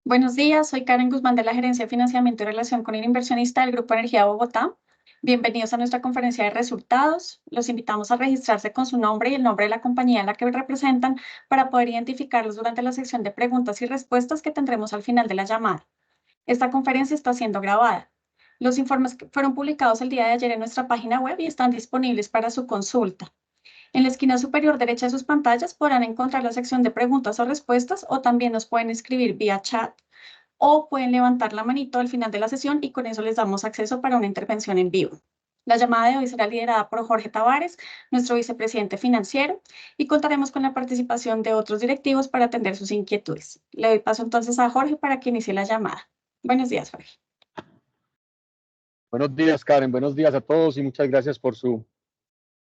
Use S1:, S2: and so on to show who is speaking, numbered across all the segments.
S1: Buenos días, soy Karen Guzmán de la Gerencia de Financiamiento y Relación con el Inversionista del Grupo Energía Bogotá. Bienvenidos a nuestra conferencia de resultados. Los invitamos a registrarse con su nombre y el nombre de la compañía en la que representan para poder identificarlos durante la sección de preguntas y respuestas que tendremos al final de la llamada. Esta conferencia está siendo grabada. Los informes que fueron publicados el día de ayer en nuestra página web y están disponibles para su consulta. En la esquina superior derecha de sus pantallas podrán encontrar la sección de preguntas o respuestas o también nos pueden escribir vía chat o pueden levantar la manito al final de la sesión y con eso les damos acceso para una intervención en vivo. La llamada de hoy será liderada por Jorge Tavares, nuestro vicepresidente financiero, y contaremos con la participación de otros directivos para atender sus inquietudes. Le doy paso entonces a Jorge para que inicie la llamada. Buenos días, Jorge.
S2: Buenos días, Karen. Buenos días a todos y muchas gracias por su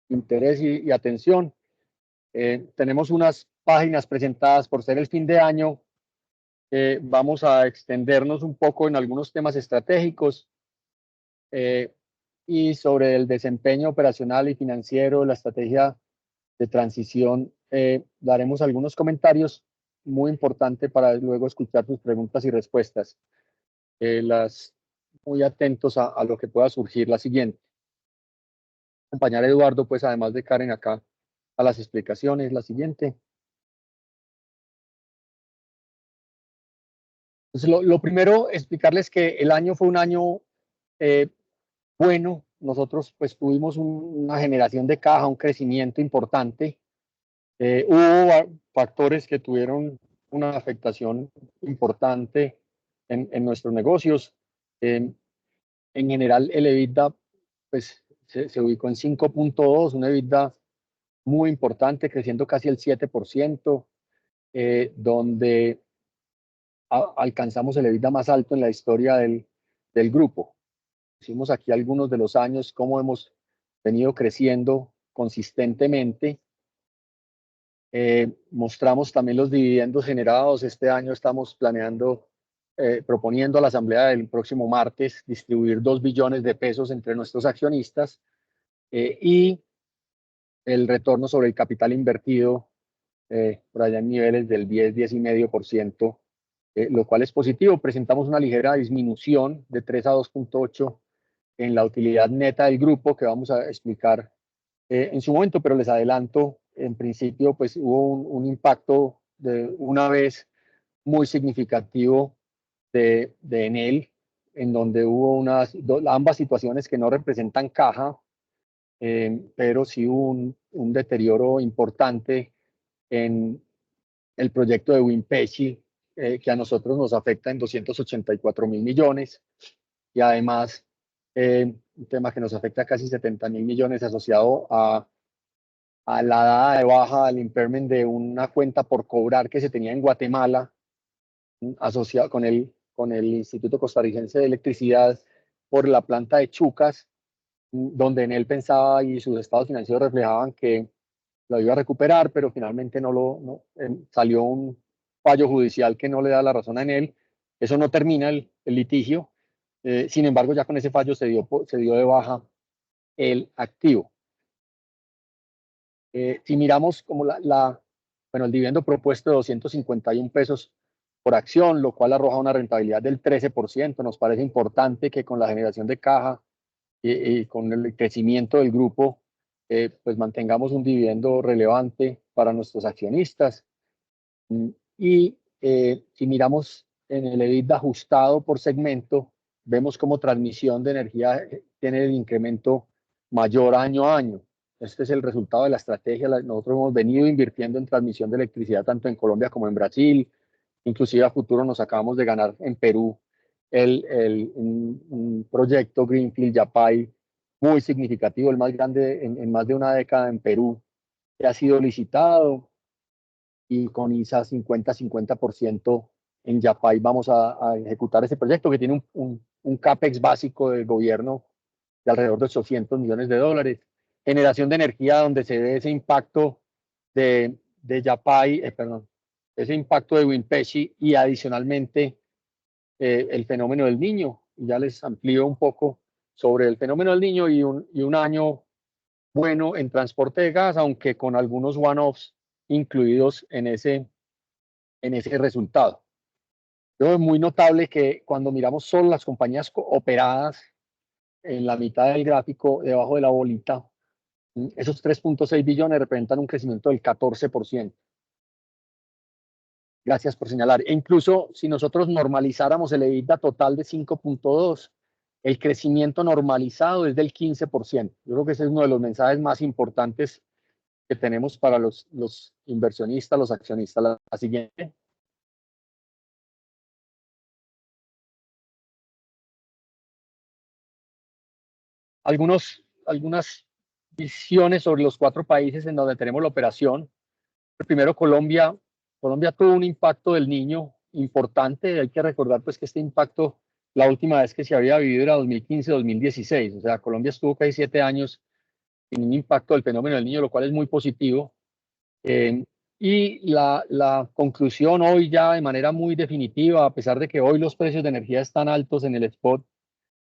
S2: interés y atención. Tenemos unas páginas presentadas por ser el fin de año. Vamos a extendernos un poco en algunos temas estratégicos y sobre el desempeño operacional y financiero, la estrategia de transición. Daremos algunos comentarios muy importantes para luego escuchar sus preguntas y respuestas. Muy atentos a lo que pueda surgir. La siguiente. Acompañar a Eduardo, pues además de Karen acá, a las explicaciones. La siguiente. Entonces, lo primero, explicarles que el año fue un año bueno. Nosotros pues tuvimos una generación de caja, un crecimiento importante. Hubo factores que tuvieron una afectación importante en nuestros negocios. En general, el EBITDA pues, se ubicó en 5.2, un EBITDA muy importante, creciendo casi el 7%, donde alcanzamos el EBITDA más alto en la historia del grupo. Hicimos aquí algunos de los años, cómo hemos venido creciendo consistentemente. Mostramos también los dividendos generados. Este año estamos proponiendo a la asamblea del próximo martes distribuir 2 billones de pesos entre nuestros accionistas y el retorno sobre el capital invertido por allá en niveles del 10-10,5%, lo cual es positivo. Presentamos una ligera disminución de 3 a 2.8 en la utilidad neta del grupo, que vamos a explicar en su momento, pero les adelanto, en principio, pues hubo un impacto de una vez muy significativo de Enel, en donde hubo ambas situaciones que no representan caja, pero sí hubo un deterioro importante en el proyecto de Wimpeshi, que a nosotros nos afecta en 284.000 millones, y además un tema que nos afecta a casi 70.000 millones asociado a la dada de baja, al impairment de una cuenta por cobrar que se tenía en Guatemala, asociado con el Instituto Costarricense de Electricidad por la planta de Chucas, donde en él pensaba y sus estados financieros reflejaban que lo iba a recuperar, pero finalmente salió un fallo judicial que no le da la razón a él. Eso no termina el litigio. Sin embargo, ya con ese fallo se dio de baja el activo. Si miramos como el dividendo propuesto de 251 pesos por acción, lo cual arroja una rentabilidad del 13%, nos parece importante que con la generación de caja y con el crecimiento del grupo, pues mantengamos un dividendo relevante para nuestros accionistas. Y si miramos en el EBITDA ajustado por segmento, vemos como transmisión de energía tiene el incremento mayor año a año. Este es el resultado de la estrategia. Nosotros hemos venido invirtiendo en transmisión de electricidad tanto en Colombia como en Brasil. Inclusive a futuro nos acabamos de ganar en Perú un proyecto Greenfield Yapay muy significativo, el más grande en más de una década en Perú, que ha sido licitado, y con ISA 50-50% en Yapay vamos a ejecutar ese proyecto que tiene un CAPEX básico del gobierno de alrededor de 800 millones de dólares. Generación de energía donde se ve ese impacto de Yapay, ese impacto de Wimpeshi y adicionalmente el fenómeno del Niño. Y ya les amplío un poco sobre el fenómeno del Niño y un año bueno en transporte de gas, aunque con algunos one-offs incluidos en ese resultado. Luego es muy notable que cuando miramos solo las compañías operadas en la mitad del gráfico, debajo de la bolita, esos 3.6 billones representan un crecimiento del 14%. Gracias por señalar. E incluso si nosotros normalizáramos el EBITDA total de 5.2, el crecimiento normalizado es del 15%. Yo creo que ese es uno de los mensajes más importantes que tenemos para los inversionistas, los accionistas. La siguiente. Algunas visiones sobre los 4 países en donde tenemos la operación. Primero, Colombia. Colombia tuvo un impacto del niño importante. Hay que recordar pues que este impacto, la última vez que se había vivido era 2015-2016. O sea, Colombia estuvo casi 7 años sin un impacto del fenómeno del niño, lo cual es muy positivo. Y la conclusión hoy ya de manera muy definitiva, a pesar de que hoy los precios de energía están altos en el spot,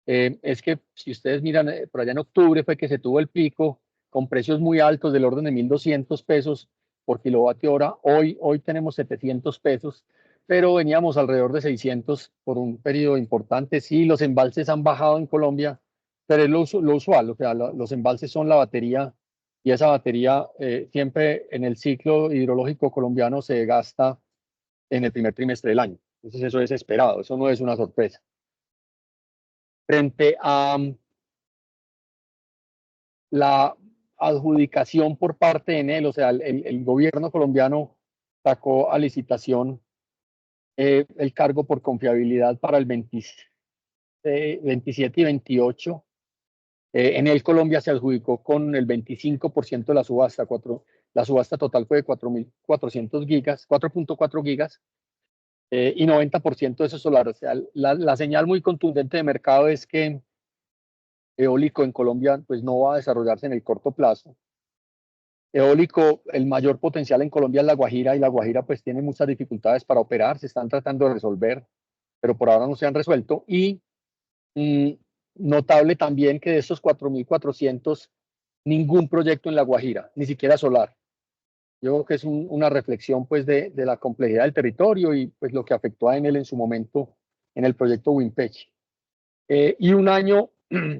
S2: es que si ustedes miran, por allá en octubre fue que se tuvo el pico con precios muy altos del orden de 1.200 pesos por kilovatio hora. Hoy tenemos 700 pesos, pero veníamos alrededor de 600 por un periodo importante. Sí, los embalses han bajado en Colombia, pero es lo usual. O sea, los embalses son la batería y esa batería siempre en el ciclo hidrológico colombiano se gasta en el primer trimestre del año. Entonces eso es esperado, eso no es una sorpresa. Frente a la adjudicación por parte de Enel, o sea, el gobierno colombiano sacó a licitación el cargo por confiabilidad para el 27 y 28. Enel Colombia se adjudicó con el 25% de la subasta. La subasta total fue de 4.400 gigas, 4.4 gigas, y 90% de eso solar. O sea, la señal muy contundente de mercado es que eólico en Colombia pues no va a desarrollarse en el corto plazo. Eólico, el mayor potencial en Colombia es La Guajira, y La Guajira pues tiene muchas dificultades para operar, se están tratando de resolver, pero por ahora no se han resuelto. Y mm, notable también que de estos 4.400, ningún proyecto en La Guajira, ni siquiera solar. Yo creo que es una reflexión pues de la complejidad del territorio y pues lo que afectó a Enel en su momento en el proyecto Wimpech. Y un año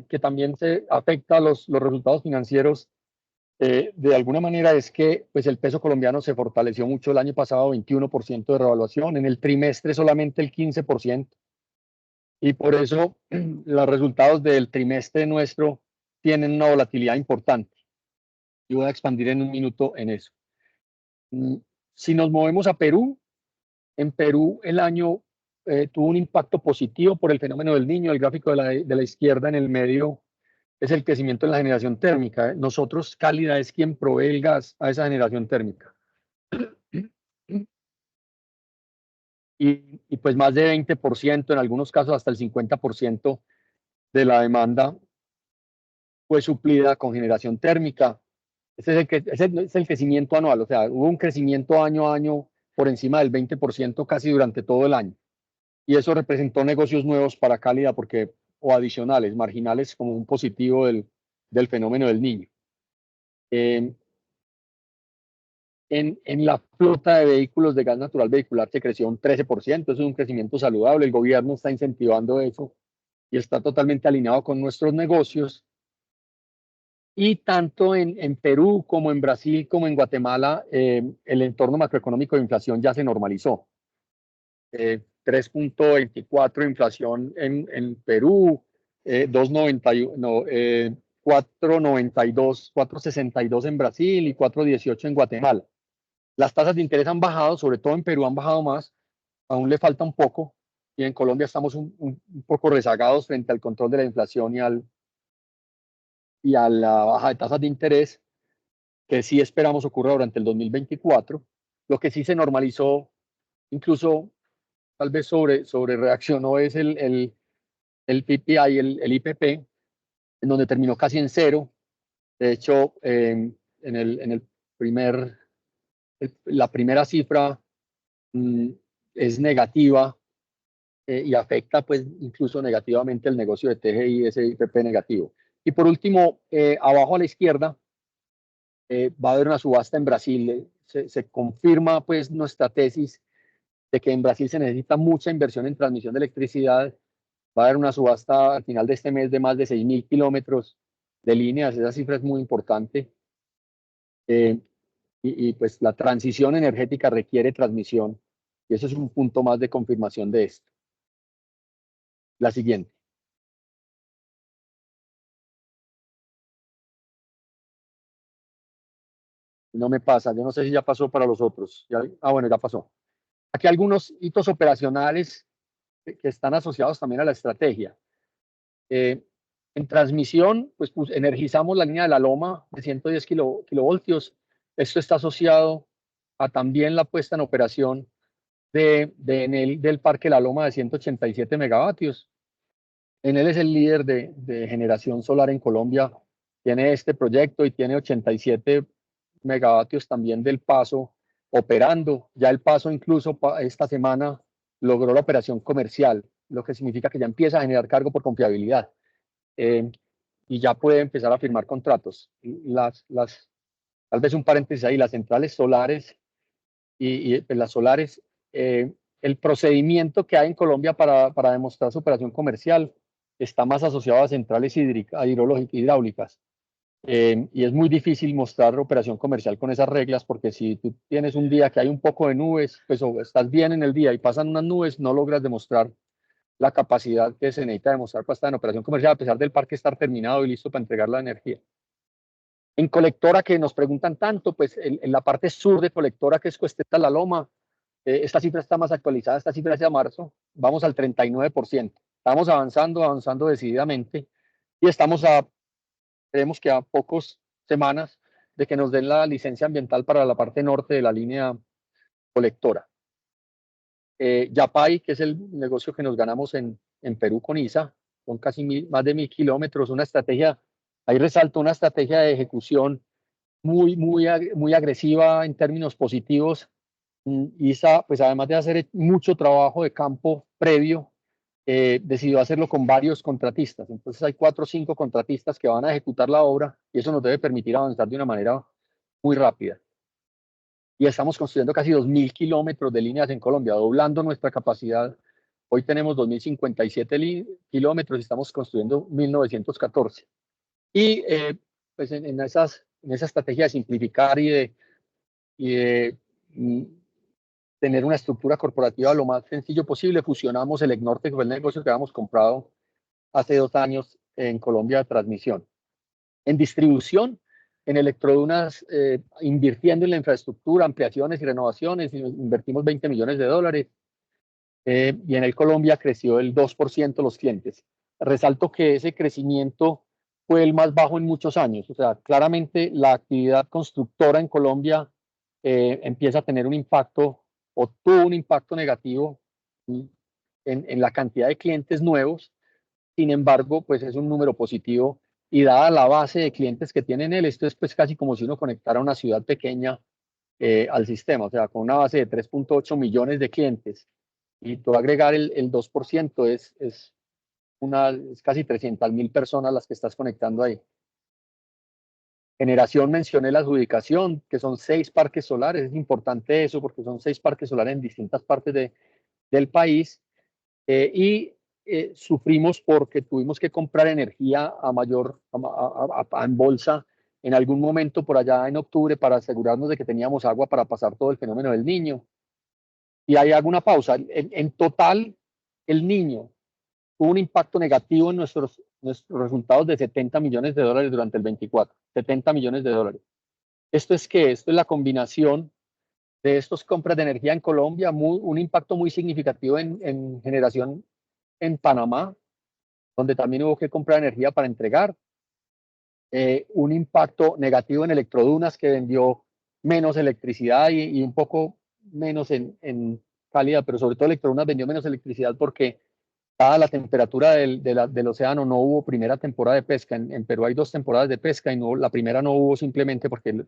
S2: que también se afecta a los resultados financieros de alguna manera es que pues el peso colombiano se fortaleció mucho el año pasado, 21% de revaluación, en el trimestre solamente el 15%, y por eso los resultados del trimestre nuestro tienen una volatilidad importante. Y voy a expandir en un minuto en eso. Si nos movemos a Perú, en Perú el año tuvo un impacto positivo por el fenómeno del niño. El gráfico de la izquierda en el medio es el crecimiento en la generación térmica. Nosotros, Cálida, es quien provee el gas a esa generación térmica. Y pues más de 20%, en algunos casos hasta el 50% de la demanda fue suplida con generación térmica. Ese es el crecimiento anual, o sea, hubo un crecimiento año a año por encima del 20% casi durante todo el año. Y eso representó negocios nuevos para Cálida porque, o adicionales, marginales, como un positivo del fenómeno del niño. En la flota de vehículos de gas natural vehicular se creció un 13%, eso es un crecimiento saludable, el gobierno está incentivando eso y está totalmente alineado con nuestros negocios. Y tanto en Perú como en Brasil como en Guatemala, el entorno macroeconómico de inflación ya se normalizó. 3.24 inflación en Perú, 2.91, no, 4.92, 4.62 en Brasil y 4.18 en Guatemala. Las tasas de interés han bajado, sobre todo en Perú han bajado más, aún le falta un poco, y en Colombia estamos un poco rezagados frente al control de la inflación y a la baja de tasas de interés, que sí esperamos ocurra durante el 2024. Lo que sí se normalizó, incluso tal vez sobre reaccionó, es el PPI, el IPP, en donde terminó casi en cero. De hecho, en el la primera cifra es negativa, y afecta pues incluso negativamente el negocio de TGI, ese IPP negativo. Y por último, abajo a la izquierda, va a haber una subasta en Brasil. Se confirma pues nuestra tesis de que en Brasil se necesita mucha inversión en transmisión de electricidad. Va a haber una subasta al final de este mes de más de 6.000 kilómetros de líneas. Esa cifra es muy importante. Pues la transición energética requiere transmisión, y eso es un punto más de confirmación de esto. La siguiente. No me pasa, yo no sé si ya pasó para los otros. Bueno, ya pasó. Aquí algunos hitos operacionales que están asociados también a la estrategia. En transmisión, pues energizamos la línea de la Loma de 110 kilovoltios. Esto está asociado a también la puesta en operación del Parque La Loma de 187 megavatios. Enel es el líder de generación solar en Colombia. Tiene este proyecto y tiene 87 megavatios también del Paso operando. Ya el Paso incluso esta semana logró la operación comercial, lo que significa que ya empieza a generar cargo por confiabilidad. Y ya puede empezar a firmar contratos. Tal vez un paréntesis ahí, las centrales solares pues, las solares, el procedimiento que hay en Colombia para demostrar su operación comercial está más asociado a centrales hidráulicas. Y es muy difícil mostrar operación comercial con esas reglas, porque si tú tienes un día que hay un poco de nubes, pues o estás bien en el día y pasan unas nubes, no logras demostrar la capacidad que se necesita demostrar para estar en operación comercial, a pesar del parque estar terminado y listo para entregar la energía. En Colectora, que nos preguntan tanto, pues en la parte sur de Colectora, que es Cuesteta La Loma, esta cifra está más actualizada, esta cifra es de marzo, vamos al 39%. Estamos avanzando decididamente, y creemos que a pocas semanas de que nos den la licencia ambiental para la parte norte de la línea Colectora. Yapay, que es el negocio que nos ganamos en Perú con ISA, son casi más de 1.000 kilómetros, una estrategia, ahí resalto una estrategia de ejecución muy agresiva en términos positivos. ISA, pues además de hacer mucho trabajo de campo previo, decidió hacerlo con varios contratistas. Entonces hay 4 o 5 contratistas que van a ejecutar la obra, y eso nos debe permitir avanzar de una manera muy rápida. Y estamos construyendo casi 2.000 kilómetros de líneas en Colombia, doblando nuestra capacidad. Hoy tenemos 2.057 kilómetros y estamos construyendo 1.914. Y pues en esa estrategia de simplificar y de tener una estructura corporativa lo más sencillo posible, fusionamos el ECNorte, que fue el negocio que habíamos comprado hace 2 años en Colombia de transmisión. En distribución, en Electrodunas, invirtiendo en la infraestructura, ampliaciones y renovaciones, invertimos $20 millones. Y en el Colombia creció el 2% los clientes. Resalto que ese crecimiento fue el más bajo en muchos años. O sea, claramente la actividad constructora en Colombia empieza a tener un impacto, o tuvo un impacto negativo en la cantidad de clientes nuevos. Sin embargo, pues es un número positivo, y dada la base de clientes que tienen él, esto es pues casi como si uno conectara una ciudad pequeña al sistema, o sea, con una base de 3.8 millones de clientes, y tú agregar el 2% es casi 300.000 personas las que estás conectando ahí. Generación, mencioné la adjudicación, que son 6 parques solares. Es importante eso porque son 6 parques solares en distintas partes del país. Sufrimos porque tuvimos que comprar energía en bolsa en algún momento por allá en octubre, para asegurarnos de que teníamos agua para pasar todo el fenómeno del Niño. Y ahí hago una pausa. En total, el Niño tuvo un impacto negativo en nuestros resultados de $70 millones durante el 24. $70 millones. ¿Esto es qué? Esto es la combinación de estas compras de energía en Colombia, un impacto muy significativo en generación en Panamá, donde también hubo que comprar energía para entregar, un impacto negativo en Electrodunas, que vendió menos electricidad y un poco menos en calidad, pero sobre todo Electrodunas vendió menos electricidad porque dada la temperatura del océano no hubo primera temporada de pesca. En Perú hay 2 temporadas de pesca, y la primera no hubo simplemente porque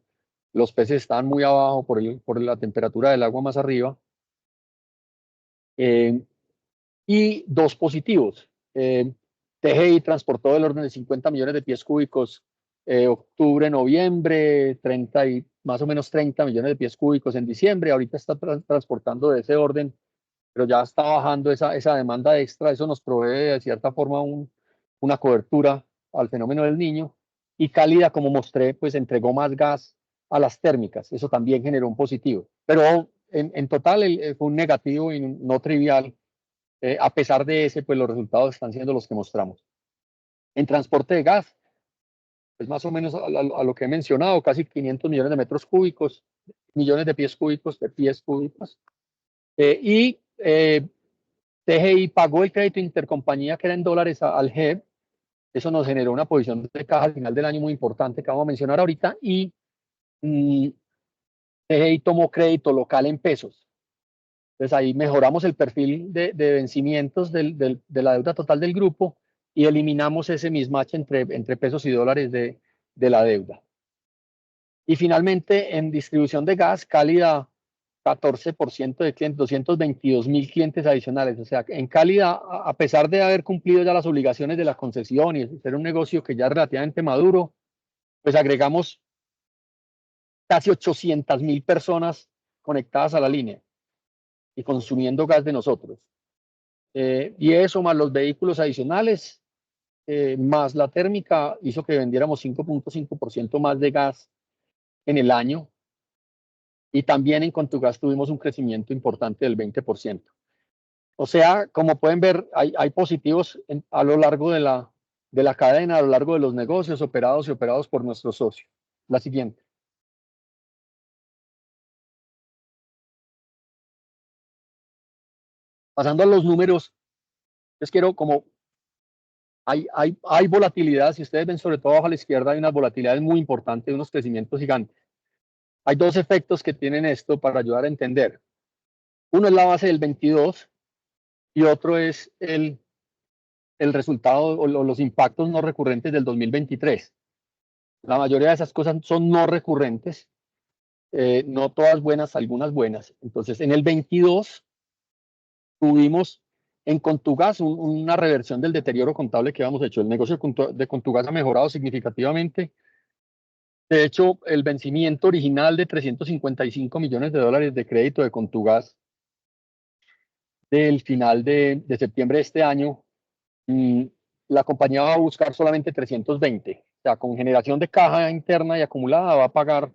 S2: los peces estaban muy abajo por la temperatura del agua más arriba. Y 2 positivos. TGI transportó del orden de 50 millones de pies cúbicos octubre, noviembre, más o menos 30 millones de pies cúbicos en diciembre. Ahorita está transportando de ese orden pero ya está bajando esa demanda extra. Eso nos provee de cierta forma una cobertura al fenómeno del Niño. Y Cálida, como mostré, pues entregó más gas a las térmicas. Eso también generó un positivo. Pero en total fue un negativo y no trivial. A pesar de ese, pues los resultados están siendo los que mostramos. En transporte de gas, pues más o menos a lo que he mencionado, casi 500 millones de metros cúbicos, millones de pies cúbicos, y TGI pagó el crédito intercompañía que era en dólares al GEB. Eso nos generó una posición de caja al final del año muy importante que vamos a mencionar ahorita. Y TGI tomó crédito local en pesos. Entonces ahí mejoramos el perfil de vencimientos de la deuda total del grupo y eliminamos ese mismatch entre pesos y dólares de la deuda. Y finalmente, en distribución de gas, Cálida, 14% de clientes, 222.000 clientes adicionales. O sea, en Cálida, a pesar de haber cumplido ya las obligaciones de la concesión y ser un negocio que ya es relativamente maduro, pues agregamos casi 800.000 personas conectadas a la línea y consumiendo gas de nosotros. Y eso más los vehículos adicionales, más la térmica, hizo que vendiéramos 5.5% más de gas en el año. Y también en Contugas tuvimos un crecimiento importante del 20%. O sea, como pueden ver, hay positivos a lo largo de la cadena, a lo largo de los negocios operados y operados por nuestros socios. La siguiente. Pasando a los números, les quiero como hay volatilidad. Si ustedes ven sobre todo abajo a la izquierda, hay unas volatilidades muy importantes, unos crecimientos gigantes. Hay dos efectos que tienen esto para ayudar a entender. Uno es la base del 22 y otro es el resultado o los impactos no recurrentes del 2023. La mayoría de esas cosas son no recurrentes, no todas buenas, algunas buenas. Entonces, en el 22 tuvimos en Contugas una reversión del deterioro contable que habíamos hecho. El negocio de Contugas ha mejorado significativamente. De hecho, el vencimiento original de 355 millones de dólares de crédito de Contugas del final de septiembre de este año, la compañía va a buscar solamente 320. O sea, con generación de caja interna y acumulada va a pagar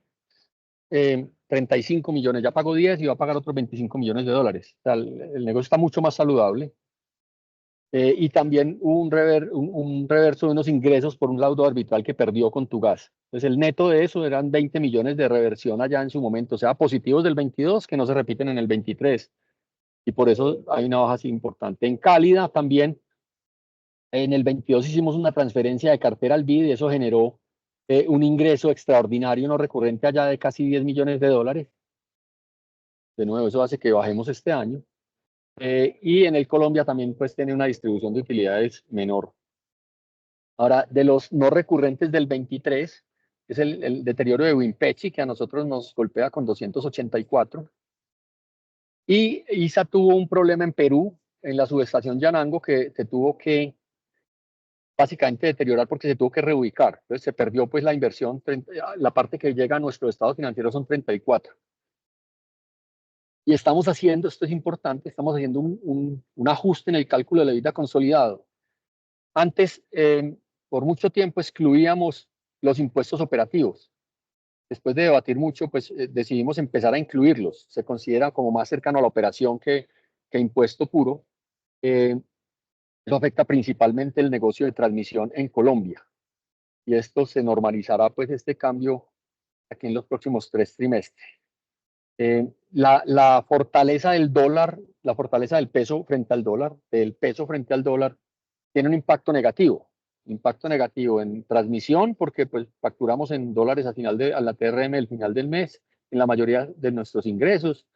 S2: 35 millones. Ya pagó 10 y va a pagar otros 25 millones de dólares. O sea, el negocio está mucho más saludable. Y también hubo un reverso de unos ingresos por un laudo arbitral que perdió Contugas. Entonces, el neto de eso eran 20 millones de reversión allá en su momento. O sea, positivos del 22 que no se repiten en el 23. Y por eso hay una baja así importante. En Cálida también, en el 22 hicimos una transferencia de cartera al BID y eso generó un ingreso extraordinario no recurrente allá de casi 10 millones de dólares. De nuevo, eso hace que bajemos este año. Y en el Colombia también pues tiene una distribución de utilidades menor. Ahora, de los no recurrentes del 23, es el deterioro de Wimpechi, que a nosotros nos golpea con 284. Y ISA tuvo un problema en Perú, en la subestación Yanango, que se tuvo que básicamente deteriorar porque se tuvo que reubicar. Entonces se perdió pues la inversión, la parte que llega a nuestro estado financiero son 34. Y estamos haciendo, esto es importante, estamos haciendo un ajuste en el cálculo de la EBITDA consolidado. Antes, por mucho tiempo, excluíamos los impuestos operativos. Después de debatir mucho, pues decidimos empezar a incluirlos. Se considera como más cercano a la operación que impuesto puro. Eso afecta principalmente el negocio de transmisión en Colombia. Y esto se normalizará, pues, este cambio aquí en los próximos 3 trimestres. La fortaleza del dólar, la fortaleza del peso frente al dólar, tiene un impacto negativo en transmisión, porque pues facturamos en dólares a la TRM al final del mes, en la mayoría de nuestros ingresos,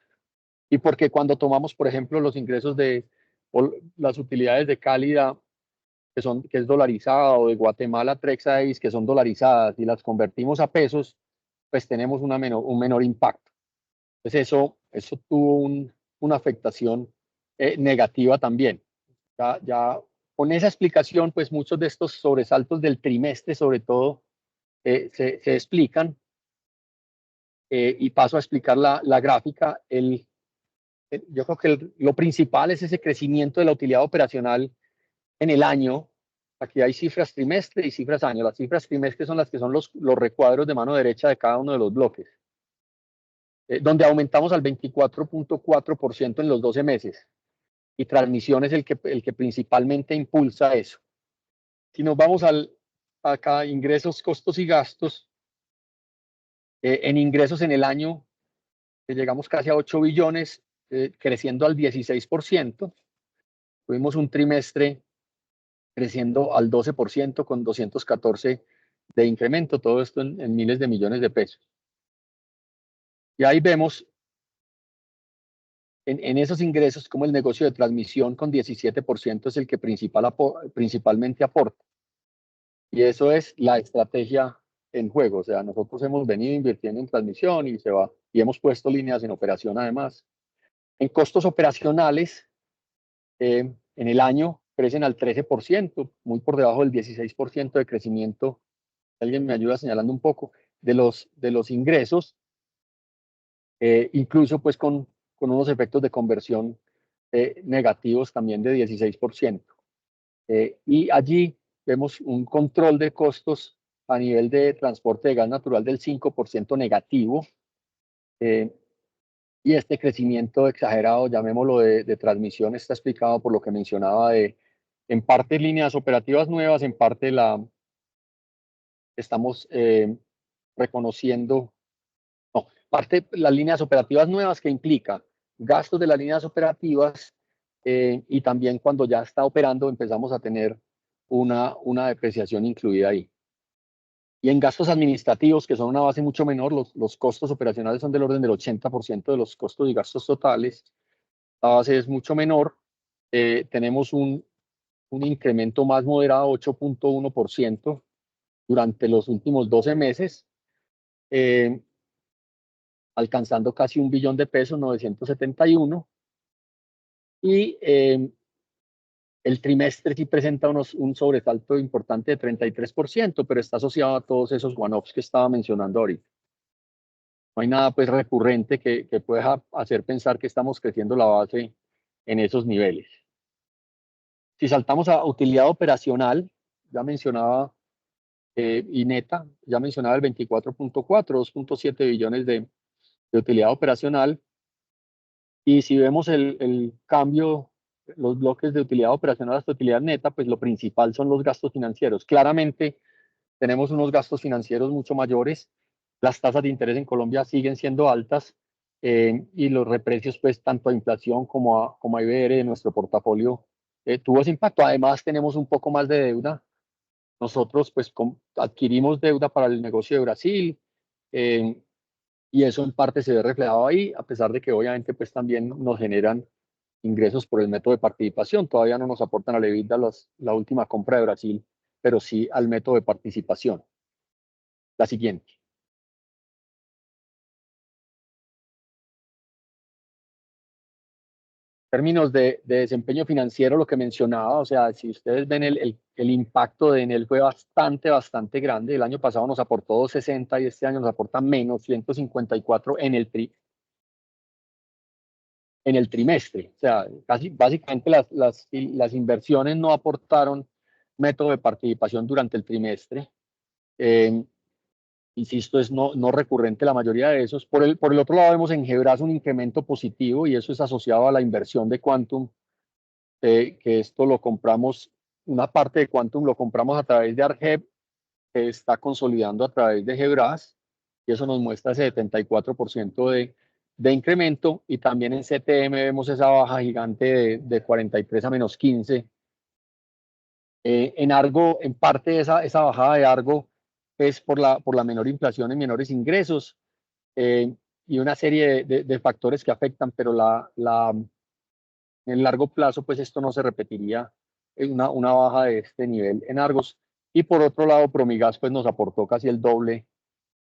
S2: y porque cuando tomamos, por ejemplo, los ingresos o las utilidades de Cálida, que es dolarizada, o de Guatemala Trex que son dolarizadas, y las convertimos a pesos, pues tenemos un menor impacto. Entonces eso tuvo una afectación negativa también. Ya con esa explicación, pues muchos de estos sobresaltos del trimestre, sobre todo, se explican. Y paso a explicar la gráfica. yo creo que lo principal es ese crecimiento de la utilidad operacional en el año. Aquí hay cifras trimestre y cifras año. Las cifras trimestre son las que son los recuadros de mano derecha de cada uno de los bloques, donde aumentamos al 24.4% en los 12 meses. Y transmisión es el que principalmente impulsa eso. Si nos vamos acá, ingresos, costos y gastos, en ingresos en el año llegamos casi a 8 billones, creciendo al 16%. Tuvimos un trimestre creciendo al 12% con 214 de incremento, todo esto en miles de millones de pesos. Y ahí vemos en esos ingresos como el negocio de transmisión con 17% es el que principalmente aporta. Y eso es la estrategia en juego. O sea, nosotros hemos venido invirtiendo en transmisión y hemos puesto líneas en operación además. En costos operacionales, en el año crecen al 13%, muy por debajo del 16% de crecimiento. Alguien me ayuda señalando un poco de los ingresos, incluso pues con unos efectos de conversión negativos también de 16%. Y allí vemos un control de costos a nivel de transporte de gas natural del 5% negativo. Y este crecimiento exagerado, llamémoslo de transmisión, está explicado por lo que mencionaba en parte líneas operativas nuevas, en parte estamos reconociendo, no, parte las líneas operativas nuevas que implica gastos de las líneas operativas y también cuando ya está operando empezamos a tener una depreciación incluida ahí. Y en gastos administrativos, que son una base mucho menor, los costos operacionales son del orden del 80% de los costos y gastos totales. La base es mucho menor. Tenemos un incremento más moderado, 8.1% durante los últimos 12 meses, alcanzando casi 1 billón de pesos, 971. Y el trimestre sí presenta un sobresalto importante de 33%, pero está asociado a todos esos one-offs que estaba mencionando ahorita. No hay nada pues recurrente que pueda hacer pensar que estamos creciendo la base en esos niveles. Si saltamos a utilidad operacional, ya mencionaba, y neta, ya mencionaba el 24.4, 2.7 billones de utilidad operacional. Y si vemos el cambio, los bloques de utilidad operacional hasta utilidad neta, pues lo principal son los gastos financieros. Claramente tenemos unos gastos financieros mucho mayores. Las tasas de interés en Colombia siguen siendo altas y los reprecios, pues tanto a inflación como a IBR de nuestro portafolio tuvo ese impacto. Además, tenemos un poco más de deuda. Nosotros, pues, adquirimos deuda para el negocio de Brasil y eso en parte se ve reflejado ahí, a pesar de que obviamente, pues, también nos generan ingresos por el método de participación. Todavía no nos aportan a la EBITDA la última compra de Brasil, pero sí al método de participación. La siguiente. Términos de desempeño financiero, lo que mencionaba, o sea, si ustedes ven el impacto de Enel fue bastante grande. El año pasado nos aportó 260 y este año nos aporta menos 154 en el trimestre. O sea, casi básicamente las inversiones no aportaron método de participación durante el trimestre. Insisto, es no recurrente la mayoría de esos. Por el otro lado, vemos en Gebras un incremento positivo y eso es asociado a la inversión de Quantum, que esto lo compramos, una parte de Quantum lo compramos a través de Argep, que está consolidando a través de Gebras, y eso nos muestra ese 74% de incremento, y también en CTM vemos esa baja gigante de 43 a menos 15. En Argo, en parte esa bajada de Argo es por la menor inflación y menores ingresos, y una serie de factores que afectan, pero en el largo plazo, pues esto no se repetiría en una baja de este nivel en Argos. Y por otro lado, Promigas pues nos aportó casi el doble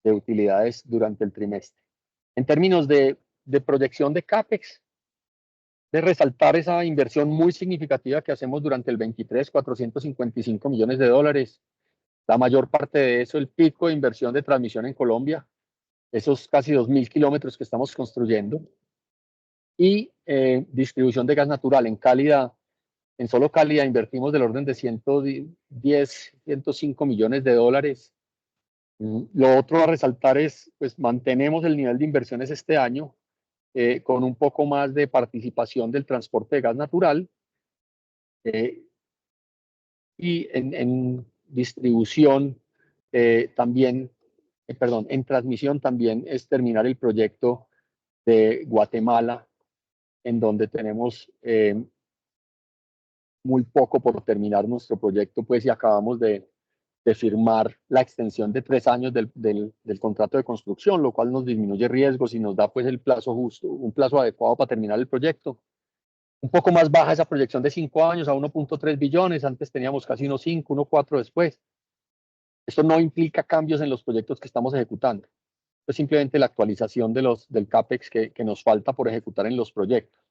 S2: de utilidades durante el trimestre. En términos de proyección de CAPEX, de resaltar esa inversión muy significativa que hacemos durante el 23, 455 millones de dólares. La mayor parte de eso, el pico de inversión de transmisión en Colombia, esos casi 2.000 kilómetros que estamos construyendo. y distribución de gas natural. En solo Cálida invertimos del orden de 110, 105 millones de dólares. Lo otro a resaltar es, pues mantenemos el nivel de inversiones este año con un poco más de participación del transporte de gas natural y en distribución también, perdón, en transmisión también es terminar el proyecto de Guatemala, en donde tenemos muy poco por terminar nuestro proyecto, pues y acabamos de firmar la extensión de 3 años del contrato de construcción, lo cual nos disminuye riesgos y nos da pues el plazo justo, un plazo adecuado para terminar el proyecto. Un poco más baja esa proyección de 5 años a 1.3 billones, antes teníamos casi 1.5, 1.4 después. Esto no implica cambios en los proyectos que estamos ejecutando, es simplemente la actualización del CAPEX que nos falta por ejecutar en los proyectos.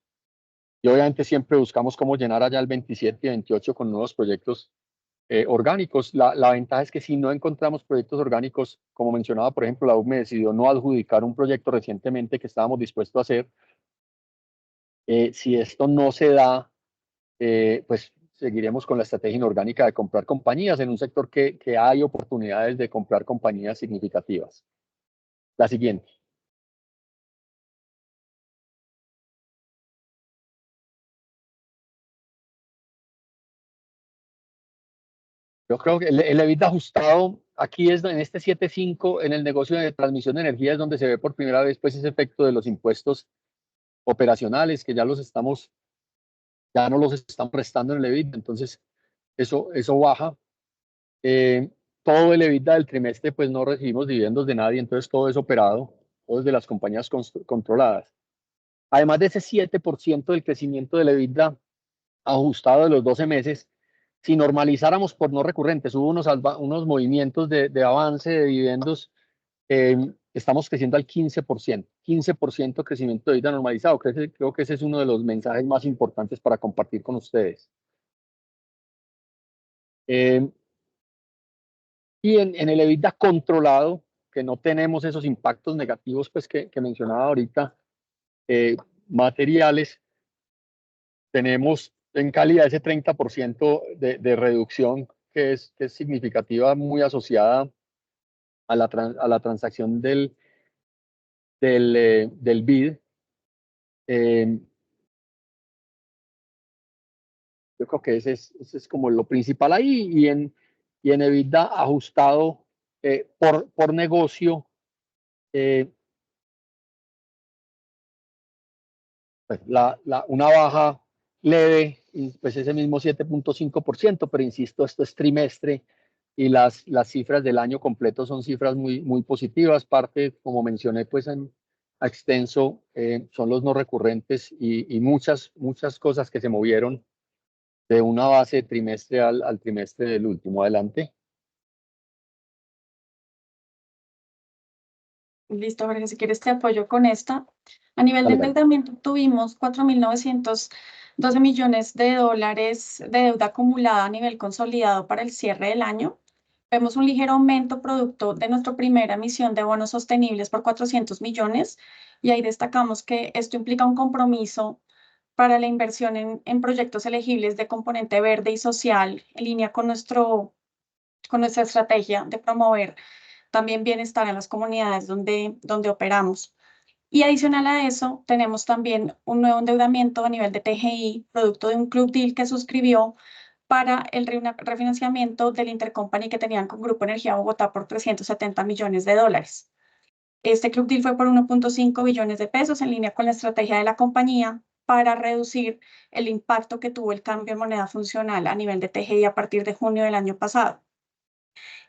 S2: Y obviamente siempre buscamos cómo llenar allá el 27 y 28 con nuevos proyectos orgánicos. La ventaja es que si no encontramos proyectos orgánicos, como mencionaba, por ejemplo, la UME decidió no adjudicar un proyecto recientemente que estábamos dispuestos a hacer. Si esto no se da, pues seguiremos con la estrategia inorgánica de comprar compañías en un sector que hay oportunidades de comprar compañías significativas. La siguiente. Yo creo que el EBITDA ajustado aquí es en este 7.5 en el negocio de transmisión de energía es donde se ve por primera vez pues ese efecto de los impuestos operacionales que ya no los están prestando en el EBITDA, entonces eso baja. Todo el EBITDA del trimestre pues no recibimos dividendos de nadie, entonces todo es operado, todo es de las compañías controladas. Además de ese 7% del crecimiento del EBITDA ajustado de los 12 meses, si normalizáramos por no recurrentes, hubo unos movimientos de avance de dividendos, estamos creciendo al 15%, 15% crecimiento de vida normalizado. Creo que ese es uno de los mensajes más importantes para compartir con ustedes. Y en el EBITDA controlado, que no tenemos esos impactos negativos pues, que mencionaba ahorita, materiales, tenemos en calidad ese 30% de reducción que es significativa, muy asociada a la transacción del BID. Yo creo que ese es como lo principal ahí y en EBITDA ajustado por negocio. Pues una baja leve, pues ese mismo 7.5%, pero insisto, esto es trimestre y las cifras del año completo son cifras muy, muy positivas. Parte, como mencioné, pues a extenso, son los no recurrentes y muchas cosas que se movieron de una base trimestre al trimestre del último. Adelante.
S1: Listo, Jorge, si quieres te apoyo con esta. A nivel de
S2: Dale, dale.
S1: endeudamiento tuvimos 4.912 millones de dólares de deuda acumulada a nivel consolidado para el cierre del año. Vemos un ligero aumento producto de nuestra primera emisión de bonos sostenibles por 400 millones y ahí destacamos que esto implica un compromiso para la inversión en proyectos elegibles de componente verde y social en línea con nuestra estrategia de promover también bienestar en las comunidades donde operamos. Y adicional a eso, tenemos también un nuevo endeudamiento a nivel de TGI, producto de un club deal que suscribió para el refinanciamiento del intercompany que tenían con Grupo Energía Bogotá por 370 millones de dólares. Este club deal fue por 1.5 billones de pesos en línea con la estrategia de la compañía para reducir el impacto que tuvo el cambio en moneda funcional a nivel de TGI a partir de junio del año pasado.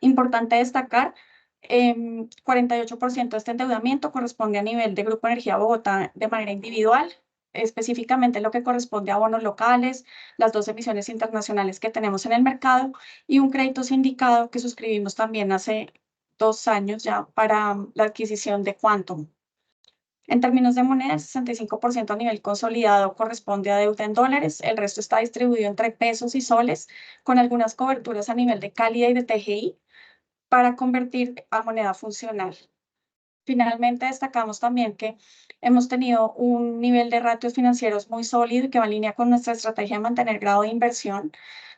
S1: Importante destacar, 48% de este endeudamiento corresponde a nivel de Grupo Energía Bogotá de manera individual, específicamente lo que corresponde a bonos locales, las 2 emisiones internacionales que tenemos en el mercado y un crédito sindicado que suscribimos también hace 2 años ya para la adquisición de Quantum. En términos de moneda, el 65% a nivel consolidado corresponde a deuda en dólares, el resto está distribuido entre pesos y soles, con algunas coberturas a nivel de Cálida y de TGI para convertir a moneda funcional. Finalmente, destacamos también que hemos tenido un nivel de ratios financieros muy sólido que va en línea con nuestra estrategia de mantener grado de inversión,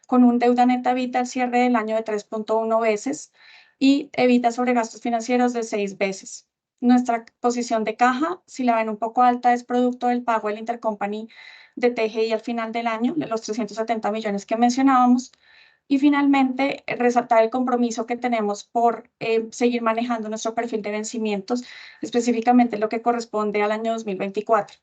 S1: con un deuda neta EBITDA al cierre del año de 3.1 veces y EBITDA sobre gastos financieros de 6 veces. Nuestra posición de caja, si la ven un poco alta, es producto del pago del intercompany de TGI al final del año, de los 370 millones que mencionábamos. Y finalmente, resaltar el compromiso que tenemos por seguir manejando nuestro perfil de vencimientos, específicamente lo que corresponde al año 2024.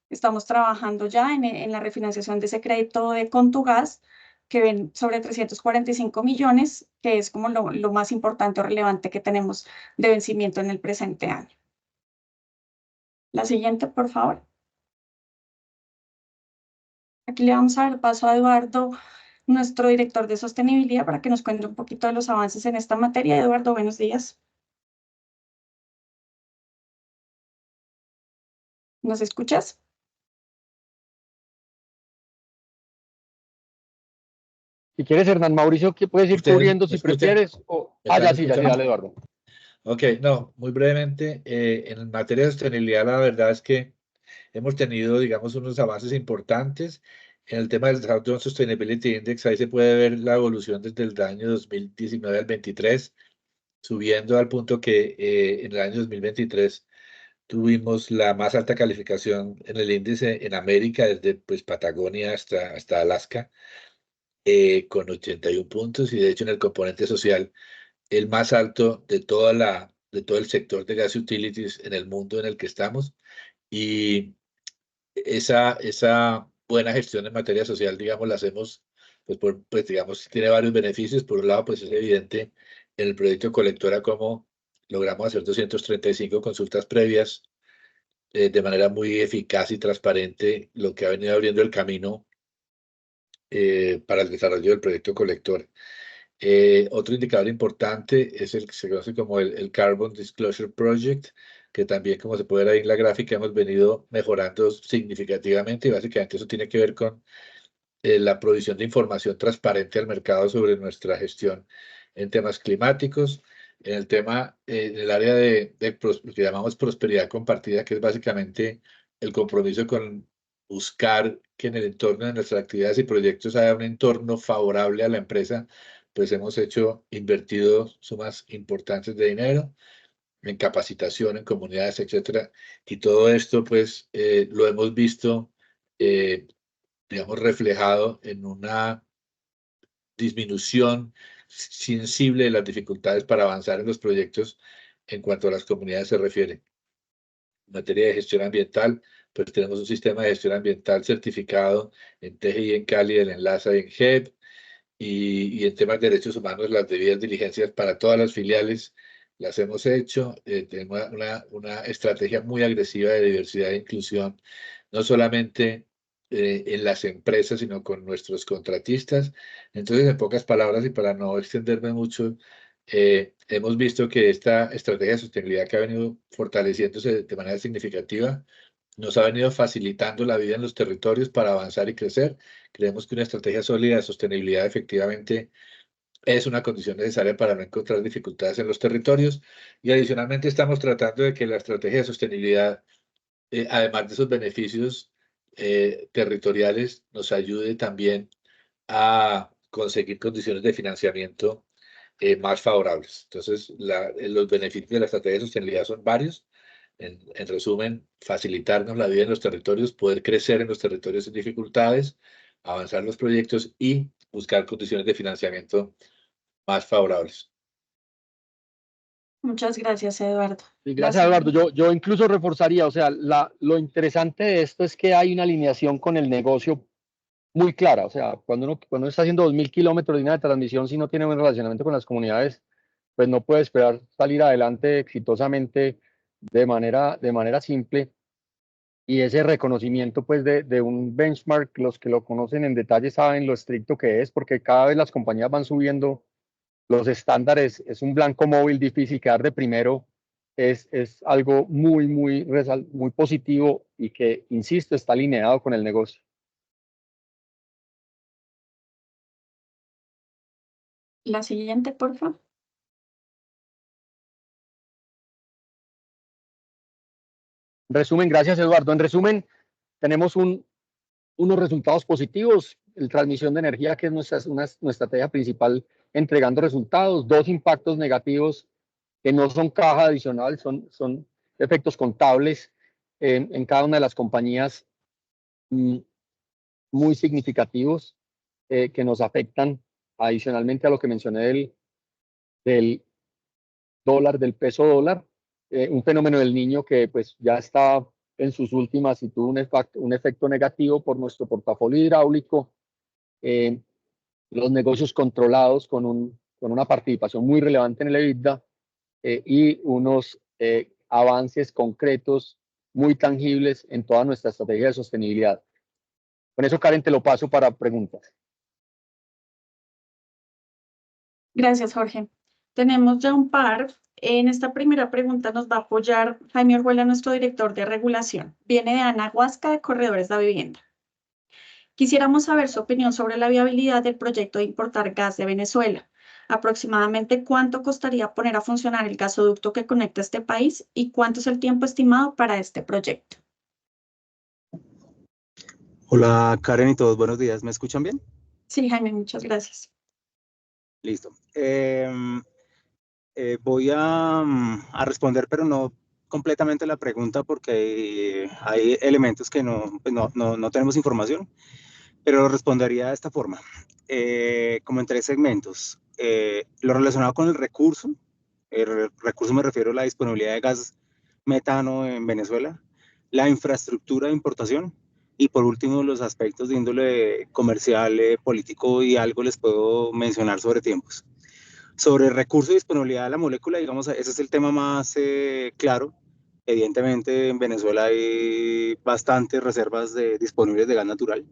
S1: Estamos trabajando ya en la refinanciación de ese crédito de Contugas, que ven sobre 345 millones, que es como lo más importante o relevante que tenemos de vencimiento en el presente año. La siguiente, por favor. Aquí le vamos a dar paso a Eduardo, nuestro director de sostenibilidad, para que nos cuente un poquito de los avances en esta materia. Eduardo, buenos días. ¿Nos escuchas?
S2: Si quieres, Hernán Mauricio, que puedes ir
S3: ¿Ustedes
S2: cubriendo
S3: me
S2: si
S3: escuchan?
S2: prefieres.
S3: ¿Me
S2: Ah,
S3: están
S2: ya sí, dale,
S3: escuchando?
S2: Eduardo.
S3: Ok, no, muy brevemente, en materia de sostenibilidad, la verdad es que hemos tenido, digamos, unos avances importantes. En el tema del Dow Jones Sustainability Index, ahí se puede ver la evolución desde el año 2019 al 23, subiendo al punto que en el año 2023 tuvimos la más alta calificación en el índice en América, desde pues, Patagonia hasta Alaska, con 81 puntos, y de hecho en el componente social el más alto de todo el sector de gas utilities en el mundo en el que estamos. Y esa buena gestión en materia social, digamos, la hacemos, pues digamos, tiene varios beneficios. Por un lado, pues es evidente en el proyecto Colectora cómo logramos hacer 235 consultas previas de manera muy eficaz y transparente, lo que ha venido abriendo el camino para el desarrollo del proyecto Colectora. Otro indicador importante es el que se conoce como el Carbon Disclosure Project, que también, como se puede ver ahí en la gráfica, hemos venido mejorando significativamente, y básicamente eso tiene que ver con la provisión de información transparente al mercado sobre nuestra gestión en temas climáticos. En el tema, en el área lo que llamamos prosperidad compartida, que es básicamente el compromiso con buscar que en el entorno de nuestras actividades y proyectos haya un entorno favorable a la empresa, pues hemos invertido sumas importantes de dinero en capacitación, en comunidades, etcétera. Y todo esto, pues, lo hemos visto, digamos, reflejado en una disminución sensible de las dificultades para avanzar en los proyectos en cuanto a las comunidades se refiere. En materia de gestión ambiental, pues tenemos un sistema de gestión ambiental certificado en TGI, en Cali, en Enlaza y en GEP. Y en temas de derechos humanos, las debidas diligencias para todas las filiales las hemos hecho. Tenemos una estrategia muy agresiva de diversidad e inclusión, no solamente en las empresas, sino con nuestros contratistas. Entonces, en pocas palabras, y para no extenderme mucho, hemos visto que esta estrategia de sostenibilidad, que ha venido fortaleciéndose de manera significativa, nos ha venido facilitando la vida en los territorios para avanzar y crecer. Creemos que una estrategia sólida de sostenibilidad efectivamente es una condición necesaria para no encontrar dificultades en los territorios, y adicionalmente estamos tratando de que la estrategia de sostenibilidad, además de esos beneficios territoriales, nos ayude también a conseguir condiciones de financiamiento más favorables. Entonces, los beneficios de la estrategia de sostenibilidad son varios. En resumen, facilitarnos la vida en los territorios, poder crecer en los territorios sin dificultades, avanzar los proyectos y buscar condiciones de financiamiento más favorables.
S1: Muchas gracias, Eduardo.
S2: Y
S1: La
S2: gracias, Eduardo.
S1: siguiente.
S2: Yo incluso reforzaría, o sea, lo interesante de esto es que hay una alineación con el negocio muy clara. O sea, cuando uno está haciendo 2.000 kilómetros de línea de transmisión, si no tiene buen relacionamiento con las comunidades, pues no puede esperar salir adelante exitosamente de manera simple. Y ese reconocimiento, pues, de un benchmark, los que lo conocen en detalle saben lo estricto que es, porque cada vez las compañías van subiendo los estándares. Es un blanco móvil difícil. Quedar de primero es algo muy positivo y que, insisto, está alineado con el negocio.
S1: La siguiente, por favor.
S2: resumen, gracias Eduardo. En resumen, tenemos unos resultados positivos. La transmisión de energía, que es nuestra estrategia principal, entregando resultados. Dos impactos negativos que no son caja adicional, son efectos contables en cada una de las compañías muy significativos que nos afectan adicionalmente a lo que mencioné del dólar, del peso dólar, un fenómeno del niño que pues ya está en sus últimas y tuvo un efecto negativo por nuestro portafolio hidráulico, los negocios controlados con una participación muy relevante en el EBITDA y unos avances concretos muy tangibles en toda nuestra estrategia de sostenibilidad. Con eso, Karen, te lo paso para preguntas.
S1: Gracias, Jorge. Tenemos ya un par. En esta primera pregunta nos va a apoyar Jaime Orjuela, nuestro director de regulación. Viene de Ana Huasca, de Corredores de Vivienda. Quisiéramos saber su opinión sobre la viabilidad del proyecto de importar gas de Venezuela. Aproximadamente cuánto costaría poner a funcionar el gasoducto que conecta este país y cuánto es el tiempo estimado para este proyecto.
S4: Hola Karen y todos, buenos días. ¿Me escuchan bien?
S1: Sí, Jaime, muchas gracias.
S4: Listo. Voy a responder, pero no completamente la pregunta porque hay elementos que no tenemos información, pero lo respondería de esta forma, como en tres segmentos. Lo relacionado con el recurso me refiero a la disponibilidad de gas metano en Venezuela, la infraestructura de importación y por último los aspectos de índole comercial, político y algo les puedo mencionar sobre tiempos. Sobre el recurso y disponibilidad de la molécula, digamos, ese es el tema más claro. Evidentemente en Venezuela hay bastantes reservas disponibles de gas natural.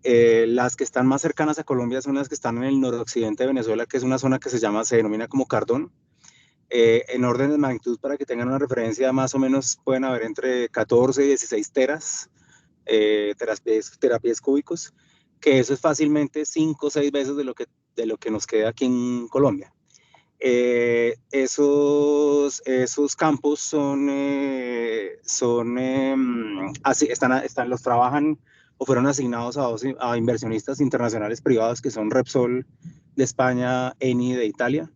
S4: Las que están más cercanas a Colombia son las que están en el noroccidente de Venezuela, que es una zona que se denomina como Cardón. En orden de magnitud, para que tengan una referencia, más o menos pueden haber entre 14 y 16 terapies cúbicos, que eso es fácilmente 5 o 6 veces de lo que nos queda aquí en Colombia. Esos campos los trabajan o fueron asignados a inversionistas internacionales privados que son Repsol de España, Eni de Italia.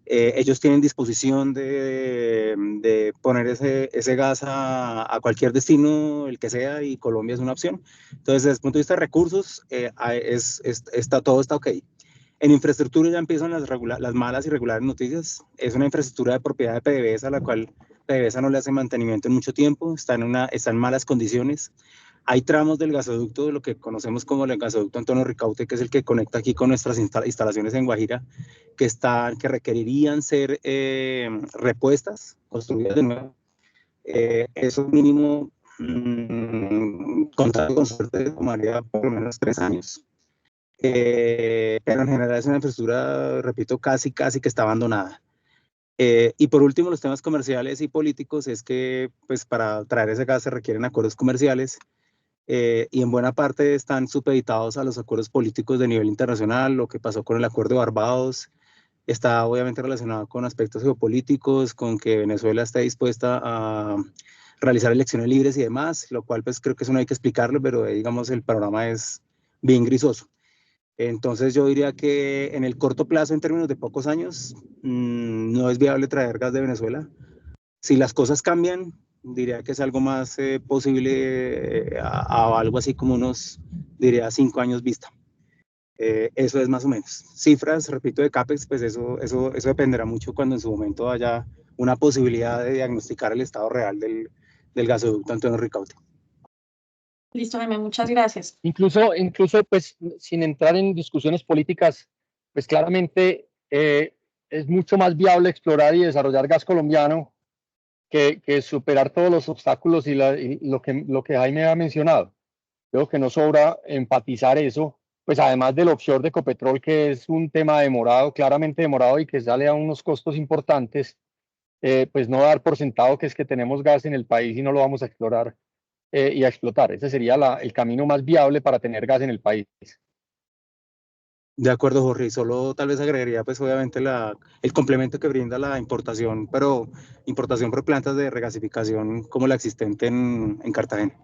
S4: Ellos tienen disposición de poner ese gas a cualquier destino, el que sea, y Colombia es una opción. Entonces, desde el punto de vista de recursos, todo está ok. En infraestructura ya empiezan las malas y regulares noticias. Es una infraestructura de propiedad de PDVSA, a la cual PDVSA no le hace mantenimiento en mucho tiempo, está en malas condiciones. Hay tramos del gasoducto, lo que conocemos como el gasoducto Antonio Ricaurte, que es el que conecta aquí con nuestras instalaciones en Guajira, que requerirían ser repuestas, construidas de nuevo. Eso mínimo, contado con suerte, tomaría por lo menos 3 años. Pero en general es una infraestructura, repito, casi que está abandonada. Y por último, los temas comerciales y políticos es que pues para traer ese gas se requieren acuerdos comerciales y en buena parte están supeditados a los acuerdos políticos de nivel internacional. Lo que pasó con el acuerdo de Barbados está obviamente relacionado con aspectos geopolíticos, con que Venezuela está dispuesta a realizar elecciones libres y demás, lo cual pues creo que eso no hay que explicarlo, pero digamos el panorama es bien grisoso. Entonces yo diría que en el corto plazo, en términos de pocos años, no es viable traer gas de Venezuela. Si las cosas cambian, diría que es algo más posible a algo así como unos, diría, 5 años vista. Eso es más o menos. Cifras, repito, de CAPEX, pues eso dependerá mucho cuando en su momento haya una posibilidad de diagnosticar el estado real del gasoducto Antonio Ricaurte.
S1: Listo, Jaime, muchas gracias.
S2: Incluso, pues, sin entrar en discusiones políticas, pues claramente es mucho más viable explorar y desarrollar gas colombiano que superar todos los obstáculos y lo que Jaime ha mencionado. Creo que no sobra enfatizar eso, pues además del offshore de Ecopetrol, que es un tema demorado, claramente demorado y que sale a unos costos importantes, pues no dar por sentado que es que tenemos gas en el país y no lo vamos a explorar y a explotar. Ese sería el camino más viable para tener gas en el país.
S4: De acuerdo, Jorge, y solo tal vez agregaría, pues obviamente el complemento que brinda la importación, pero importación por plantas de regasificación como la existente en Cartagena.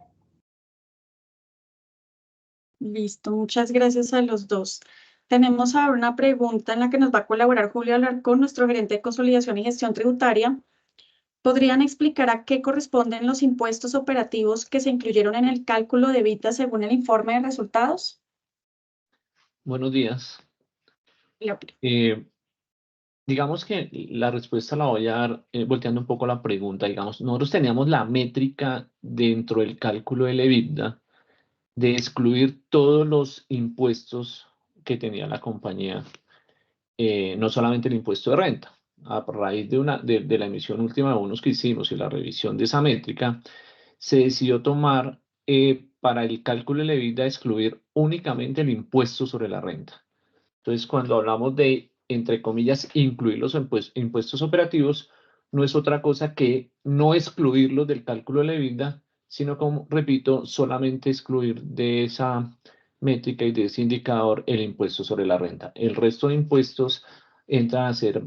S1: Listo, muchas gracias a los dos. Tenemos ahora una pregunta en la que nos va a colaborar Julio Alarcón, nuestro gerente de consolidación y gestión tributaria. ¿Podrían explicar a qué corresponden los impuestos operativos que se incluyeron en el cálculo de EBITDA según el informe de resultados?
S5: Buenos días.
S1: Leo.
S5: Digamos que la respuesta la voy a dar volteando un poco la pregunta. Digamos, nosotros teníamos la métrica dentro del cálculo del EBITDA de excluir todos los impuestos que tenía la compañía, no solamente el impuesto de renta. A raíz de la emisión última de bonos que hicimos y la revisión de esa métrica, se decidió tomar para el cálculo del EBITDA excluir únicamente el impuesto sobre la renta. Entonces, cuando hablamos de, entre comillas, incluir los impuestos operativos, no es otra cosa que no excluirlos del cálculo de la EBITDA, sino, como repito, solamente excluir de esa métrica y de ese indicador el impuesto sobre la renta. El resto de impuestos entran a ser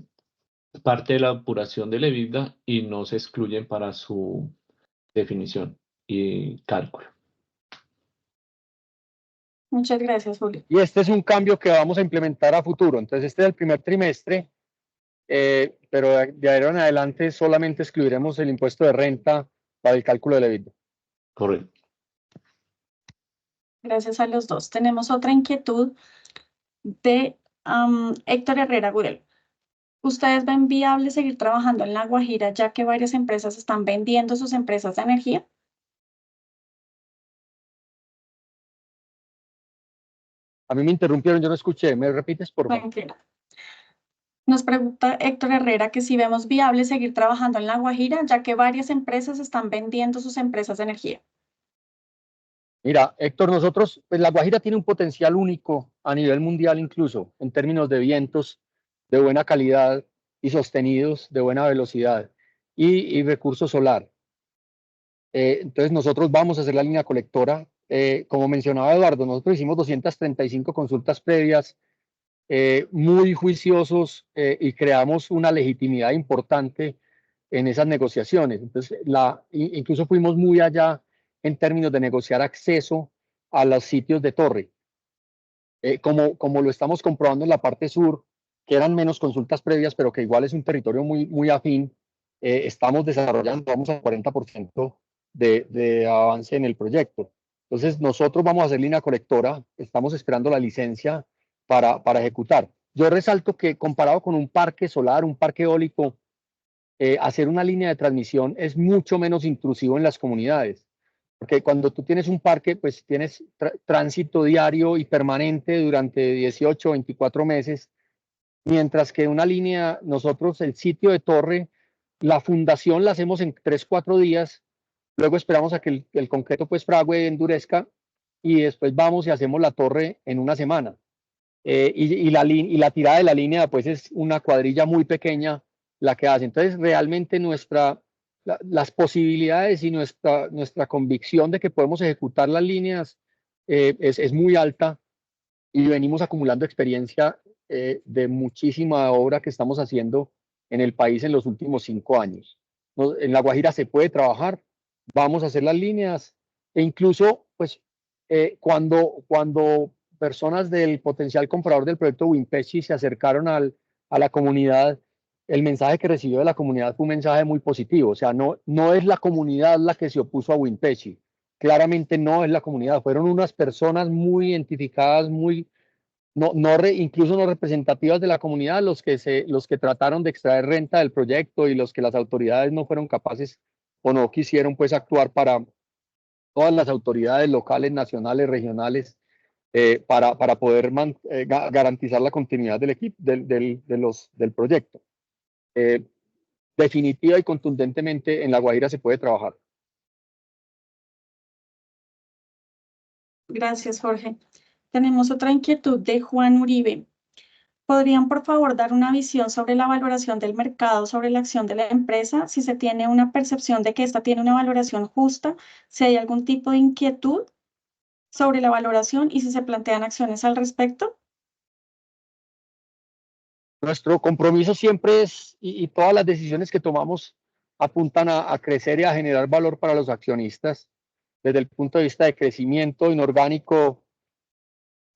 S5: parte de la apuración del EBITDA y no se excluyen para su definición y cálculo.
S1: Muchas gracias, Julio.
S2: Y este es un cambio que vamos a implementar a futuro. Entonces, este es el primer trimestre, pero de ahora en adelante solamente excluiremos el impuesto de renta para el cálculo del EBITDA.
S5: Correcto.
S1: Gracias a los dos. Tenemos otra inquietud de Héctor Herrera Gurel. ¿Ustedes ven viable seguir trabajando en La Guajira ya que varias empresas están vendiendo sus empresas de energía?
S2: A mí me interrumpieron, yo no escuché. ¿Me repites, por favor?
S1: Tranquila. Nos pregunta Héctor Herrera que si vemos viable seguir trabajando en La Guajira ya que varias empresas están vendiendo sus empresas de energía.
S2: Mira, Héctor, nosotros, pues La Guajira tiene un potencial único a nivel mundial incluso, en términos de vientos de buena calidad y sostenidos, de buena velocidad y recurso solar. Entonces nosotros vamos a hacer la línea colectora. Como mencionaba Eduardo, nosotros hicimos 235 consultas previas, muy juiciosos y creamos una legitimidad importante en esas negociaciones. Entonces, incluso fuimos muy allá en términos de negociar acceso a los sitios de torre. Como lo estamos comprobando en la parte sur, que eran menos consultas previas, pero que igual es un territorio muy afín, estamos desarrollando, vamos al 40% de avance en el proyecto. Entonces, nosotros vamos a hacer línea colectora, estamos esperando la licencia para ejecutar. Yo resalto que comparado con un parque solar, un parque eólico, hacer una línea de transmisión es mucho menos intrusivo en las comunidades. Porque cuando tú tienes un parque, pues tienes tránsito diario y permanente durante 18 o 24 meses, mientras que una línea, nosotros el sitio de torre, la fundación la hacemos en 3-4 días, luego esperamos a que el concreto pues fragüe, endurezca, y después vamos y hacemos la torre en una semana. Y la tirada de la línea pues es una cuadrilla muy pequeña la que hace. Entonces realmente las posibilidades y nuestra convicción de que podemos ejecutar las líneas es muy alta y venimos acumulando experiencia de muchísima obra que estamos haciendo en el país en los últimos 5 años. En La Guajira se puede trabajar, vamos a hacer las líneas e incluso pues cuando personas del potencial comprador del proyecto Wimpechi se acercaron a la comunidad, el mensaje que recibió de la comunidad fue un mensaje muy positivo. O sea, no es la comunidad la que se opuso a Wimpechi. Claramente no es la comunidad. Fueron unas personas muy identificadas, incluso no representativas de la comunidad, los que trataron de extraer renta del proyecto y los que las autoridades no fueron capaces o no quisieron pues actuar para todas las autoridades locales, nacionales, regionales, para poder garantizar la continuidad del equipo, del proyecto. Definitiva y contundentemente en La Guajira se puede trabajar.
S1: Gracias, Jorge. Tenemos otra inquietud de Juan Uribe. ¿Podrían, por favor, dar una visión sobre la valoración del mercado sobre la acción de la empresa? Si se tiene una percepción de que esta tiene una valoración justa, si hay algún tipo de inquietud sobre la valoración y si se plantean acciones al respecto.
S2: Nuestro compromiso siempre es, y todas las decisiones que tomamos apuntan a crecer y a generar valor para los accionistas. Desde el punto de vista de crecimiento inorgánico,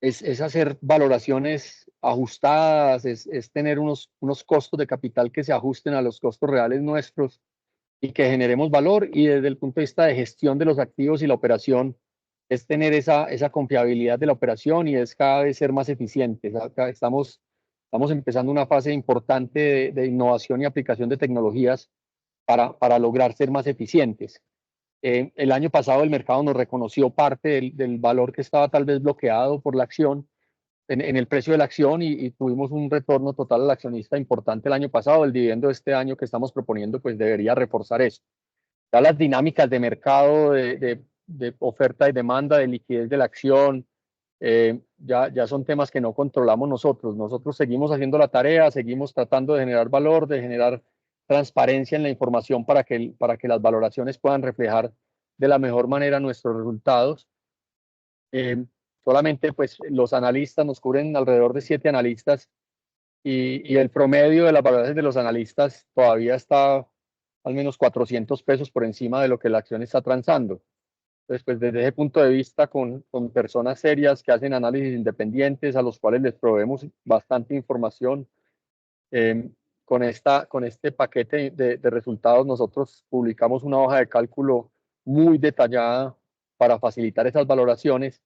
S2: es hacer valoraciones ajustadas, es tener unos costos de capital que se ajusten a los costos reales nuestros y que generemos valor. Y desde el punto de vista de gestión de los activos y la operación, es tener esa confiabilidad de la operación y es cada vez ser más eficientes. Acá estamos empezando una fase importante de innovación y aplicación de tecnologías para lograr ser más eficientes. El año pasado el mercado nos reconoció parte del valor que estaba tal vez bloqueado por la acción, en el precio de la acción y tuvimos un retorno total al accionista importante el año pasado. El dividendo de este año que estamos proponiendo pues debería reforzar eso. Ya las dinámicas de mercado, de oferta y demanda, de liquidez de la acción, ya son temas que no controlamos nosotros. Nosotros seguimos haciendo la tarea, seguimos tratando de generar valor, de generar transparencia en la información para que las valoraciones puedan reflejar de la mejor manera nuestros resultados. Solamente pues los analistas nos cubren alrededor de 7 analistas y el promedio de las valoraciones de los analistas todavía está al menos 400 pesos por encima de lo que la acción está transando. Entonces, pues desde ese punto de vista, con personas serias que hacen análisis independientes, a los cuales les proveemos bastante información, con este paquete de resultados, nosotros publicamos una hoja de cálculo muy detallada para facilitar esas valoraciones.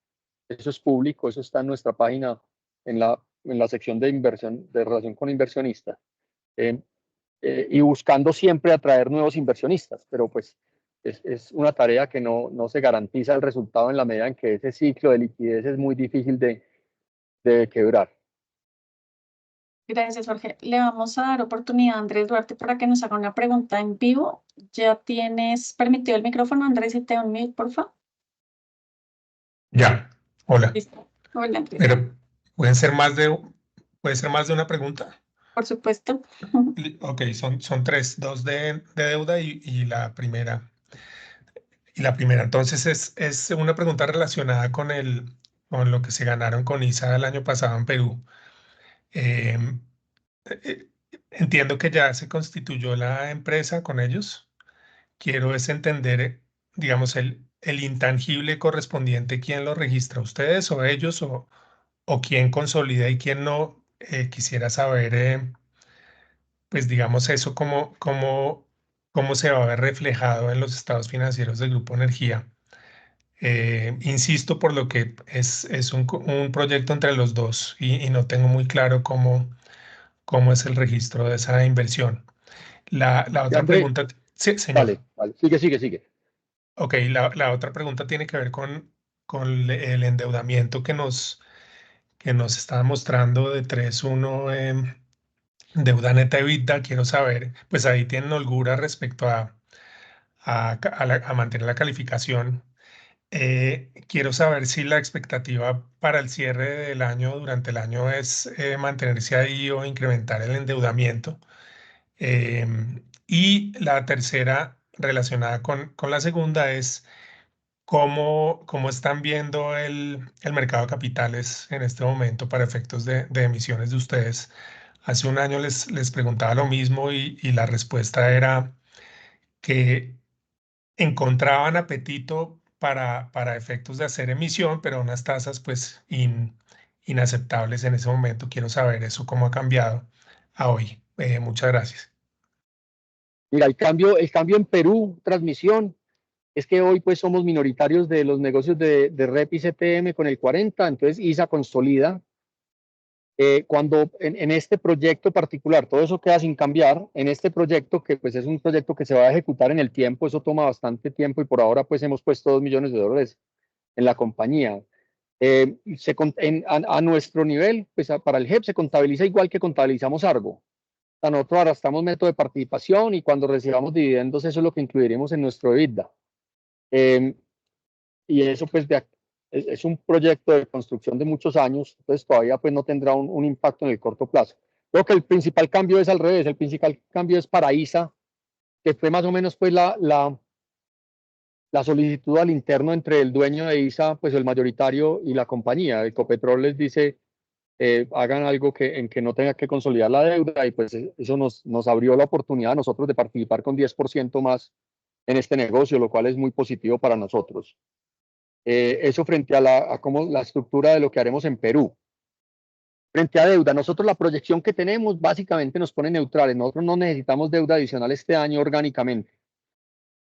S2: Eso es público, eso está en nuestra página, en la sección de inversión, de relación con inversionistas. Y buscando siempre atraer nuevos inversionistas, pero pues es una tarea que no se garantiza el resultado en la medida en que ese ciclo de liquidez es muy difícil de quebrar.
S1: Gracias, Jorge. Le vamos a dar oportunidad a Andrés Duarte para que nos haga una pregunta en vivo. Ya tienes permitido el micrófono, Andrés, si te unmute, por favor.
S6: Ya, hola.
S1: Listo. Hola, Andrés.
S6: Pero puede ser más de una pregunta.
S1: Por supuesto.
S6: Ok, son tres, dos de deuda y la primera. Entonces es una pregunta relacionada con lo que se ganaron con ISA el año pasado en Perú. Em, eh, Entiendo que ya se constituyó la empresa con ellos. Quiero es entender, digamos, el intangible correspondiente, ¿quién lo registra? ¿Ustedes o ellos o quién consolida y quién no? Quisiera saber, pues digamos eso, cómo se va a ver reflejado en los estados financieros del Grupo Energía. Insisto por lo que es un proyecto entre los dos y no tengo muy claro cómo es el registro de esa inversión. La otra
S2: André,
S6: pregunta, sí, señor.
S2: vale, sigue.
S6: Ok, la otra pregunta tiene que ver con el endeudamiento que nos está mostrando de 3.1 deuda neta EBITDA. Quiero saber, pues ahí tienen holgura respecto a mantener la calificación. Quiero saber si la expectativa para el cierre del año, durante el año, es mantenerse ahí o incrementar el endeudamiento. Y la tercera, relacionada con la segunda, es cómo están viendo el mercado de capitales en este momento para efectos de emisiones de ustedes. Hace un año les preguntaba lo mismo y la respuesta era que encontraban apetito para efectos de hacer emisión, pero a unas tasas pues inaceptables en ese momento. Quiero saber eso, cómo ha cambiado a hoy. Muchas gracias.
S2: Mira, el cambio en Perú, transmisión, es que hoy pues somos minoritarios de los negocios de REP y CTM con el 40, entonces ISA consolida. Cuando en este proyecto particular, todo eso queda sin cambiar, en este proyecto que pues es un proyecto que se va a ejecutar en el tiempo, eso toma bastante tiempo y por ahora pues hemos puesto $2 millones en la compañía. A nuestro nivel, pues para el JEP se contabiliza igual que contabilizamos Argo. Nosotros arrastramos método de participación y cuando recibamos dividendos eso es lo que incluiremos en nuestro EBITDA. Y eso pues es un proyecto de construcción de muchos años, entonces todavía pues no tendrá un impacto en el corto plazo. Creo que el principal cambio es al revés, el principal cambio es para ISA, que fue más o menos pues la solicitud al interno entre el dueño de ISA, pues el mayoritario y la compañía. Ecopetrol les dice, hagan algo en que no tenga que consolidar la deuda, y pues eso nos abrió la oportunidad a nosotros de participar con 10% más en este negocio, lo cual es muy positivo para nosotros. Eso frente a cómo la estructura de lo que haremos en Perú. Frente a deuda, nosotros la proyección que tenemos básicamente nos pone neutrales. Nosotros no necesitamos deuda adicional este año orgánicamente.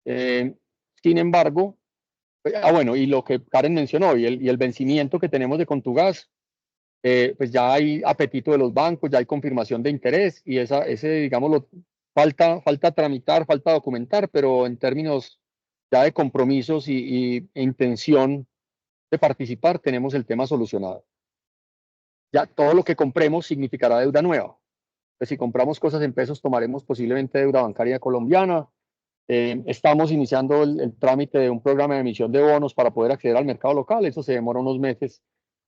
S2: Sin embargo, bueno, y lo que Karen mencionó, y el vencimiento que tenemos de Contugás, pues ya hay apetito de los bancos, ya hay confirmación de interés, y ese, digámoslo, falta tramitar, falta documentar, pero en términos ya de compromisos e intención de participar, tenemos el tema solucionado. Ya todo lo que compremos significará deuda nueva. Pues si compramos cosas en pesos, tomaremos posiblemente deuda bancaria colombiana. Estamos iniciando el trámite de un programa de emisión de bonos para poder acceder al mercado local. Eso se demora unos meses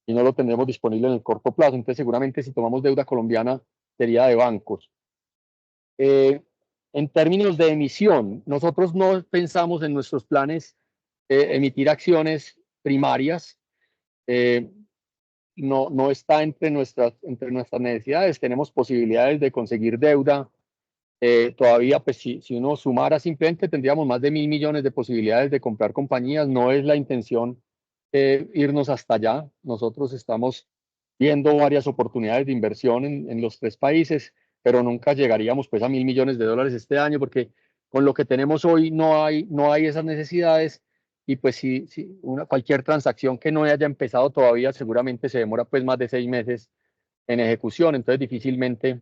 S2: y no lo tendremos disponible en el corto plazo. Entonces, seguramente si tomamos deuda colombiana, sería de bancos. En términos de emisión, nosotros no pensamos en nuestros planes emitir acciones primarias. No está entre nuestras necesidades. Tenemos posibilidades de conseguir deuda. Todavía, pues si uno sumara simplemente, tendríamos más de 1.000 millones de posibilidades de comprar compañías. No es la intención irnos hasta allá. Nosotros estamos viendo varias oportunidades de inversión en los 3 países, pero nunca llegaríamos pues a 1.000 millones de dólares este año, porque con lo que tenemos hoy no hay esas necesidades. Y pues cualquier transacción que no haya empezado todavía seguramente se demora pues más de 6 meses en ejecución, entonces difícilmente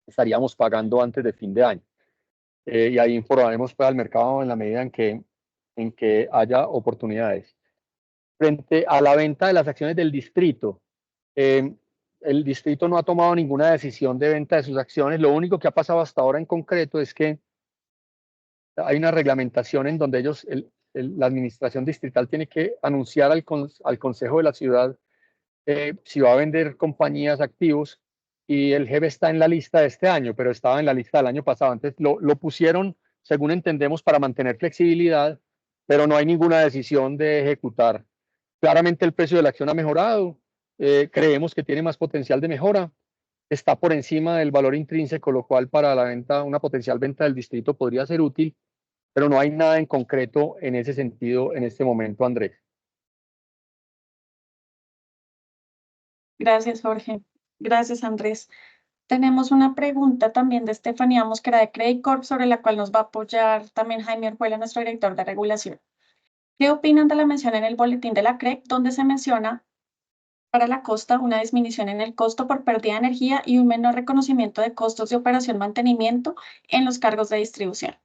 S2: estaríamos pagando antes de fin de año. Y ahí informaremos pues al mercado en la medida en que haya oportunidades. Frente a la venta de las acciones del distrito, el distrito no ha tomado ninguna decisión de venta de sus acciones. Lo único que ha pasado hasta ahora en concreto es que hay una reglamentación en donde la administración distrital tiene que anunciar al consejo de la ciudad si va a vender compañías, activos, y el GEB está en la lista de este año, pero estaba en la lista del año pasado. Entonces lo pusieron, según entendemos, para mantener flexibilidad, pero no hay ninguna decisión de ejecutar. Claramente el precio de la acción ha mejorado, creemos que tiene más potencial de mejora, está por encima del valor intrínseco, lo cual para la venta, una potencial venta del distrito podría ser útil, pero no hay nada en concreto en ese sentido en este momento, Andrés.
S1: Gracias, Jorge. Gracias, Andrés. Tenemos una pregunta también de Estefanía Mosquera de Credit Corp, sobre la cual nos va a apoyar también Jaime Orjuela, nuestro director de regulación. ¿Qué opinan de la mención en el boletín de la CREC, donde se menciona para la costa una disminución en el costo por pérdida de energía y un menor reconocimiento de costos de operación mantenimiento en los cargos de distribución?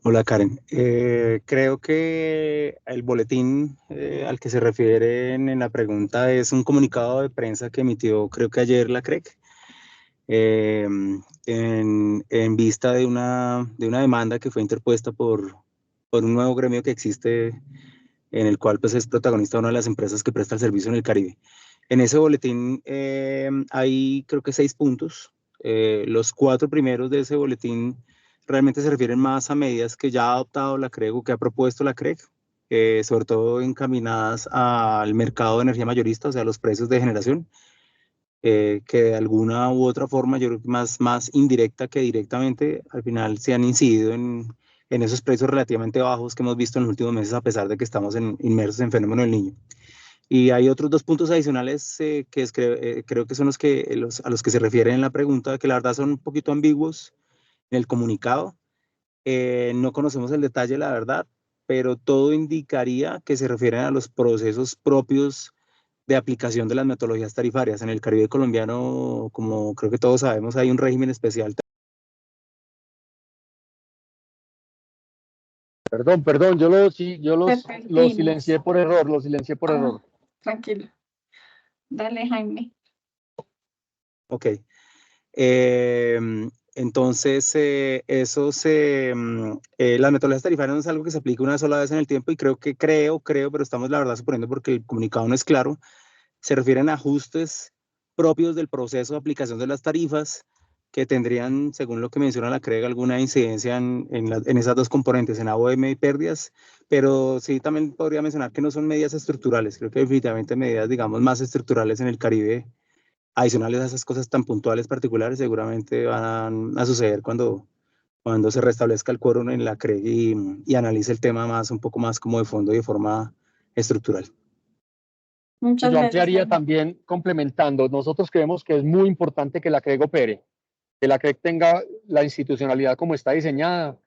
S4: Hola, Karen. Creo que el boletín al que se refieren en la pregunta es un comunicado de prensa que emitió, creo que ayer, la CREC, en vista de una demanda que fue interpuesta por un nuevo gremio que existe, en el cual pues, es protagonista una de las empresas que presta el servicio en el Caribe. En ese boletín hay, creo que 6 puntos. Los 4 primeros de ese boletín realmente se refieren más a medidas que ya ha adoptado la CREG o que ha propuesto la CREG, sobre todo encaminadas al mercado de energía mayorista, o sea, los precios de generación, que de alguna u otra forma, yo creo que más indirecta que directamente, al final se han incidido en esos precios relativamente bajos que hemos visto en los últimos meses, a pesar de que estamos inmersos en fenómeno del Niño. Y hay otros 2 puntos adicionales creo que son a los que se refieren en la pregunta, que la verdad son un poquito ambiguos en el comunicado. No conocemos el detalle, la verdad, pero todo indicaría que se refieren a los procesos propios de aplicación de las metodologías tarifarias. En el Caribe colombiano, como creo que todos sabemos, hay un régimen especial.
S2: Perdón, yo lo silencié por error,
S1: Tranquilo. Dale, Jaime.
S4: Ok. Entonces, las metodologías tarifarias no es algo que se aplique una sola vez en el tiempo, y creo, pero estamos la verdad suponiendo porque el comunicado no es claro, se refieren a ajustes propios del proceso de aplicación de las tarifas que tendrían, según lo que menciona la CREG, alguna incidencia en esas dos componentes, en AOM y pérdidas, pero sí también podría mencionar que no son medidas estructurales, creo que definitivamente medidas, digamos, más estructurales en el Caribe, adicionales a esas cosas tan puntuales particulares, seguramente van a suceder cuando se restablezca el quórum en la CREG y analice el tema un poco más como de fondo y de forma estructural.
S1: Muchas
S2: Yo
S1: gracias,
S2: ampliaría
S1: Jaime.
S2: también complementando. Nosotros creemos que es muy importante que la CREG opere, que la CREG tenga la institucionalidad como está diseñada,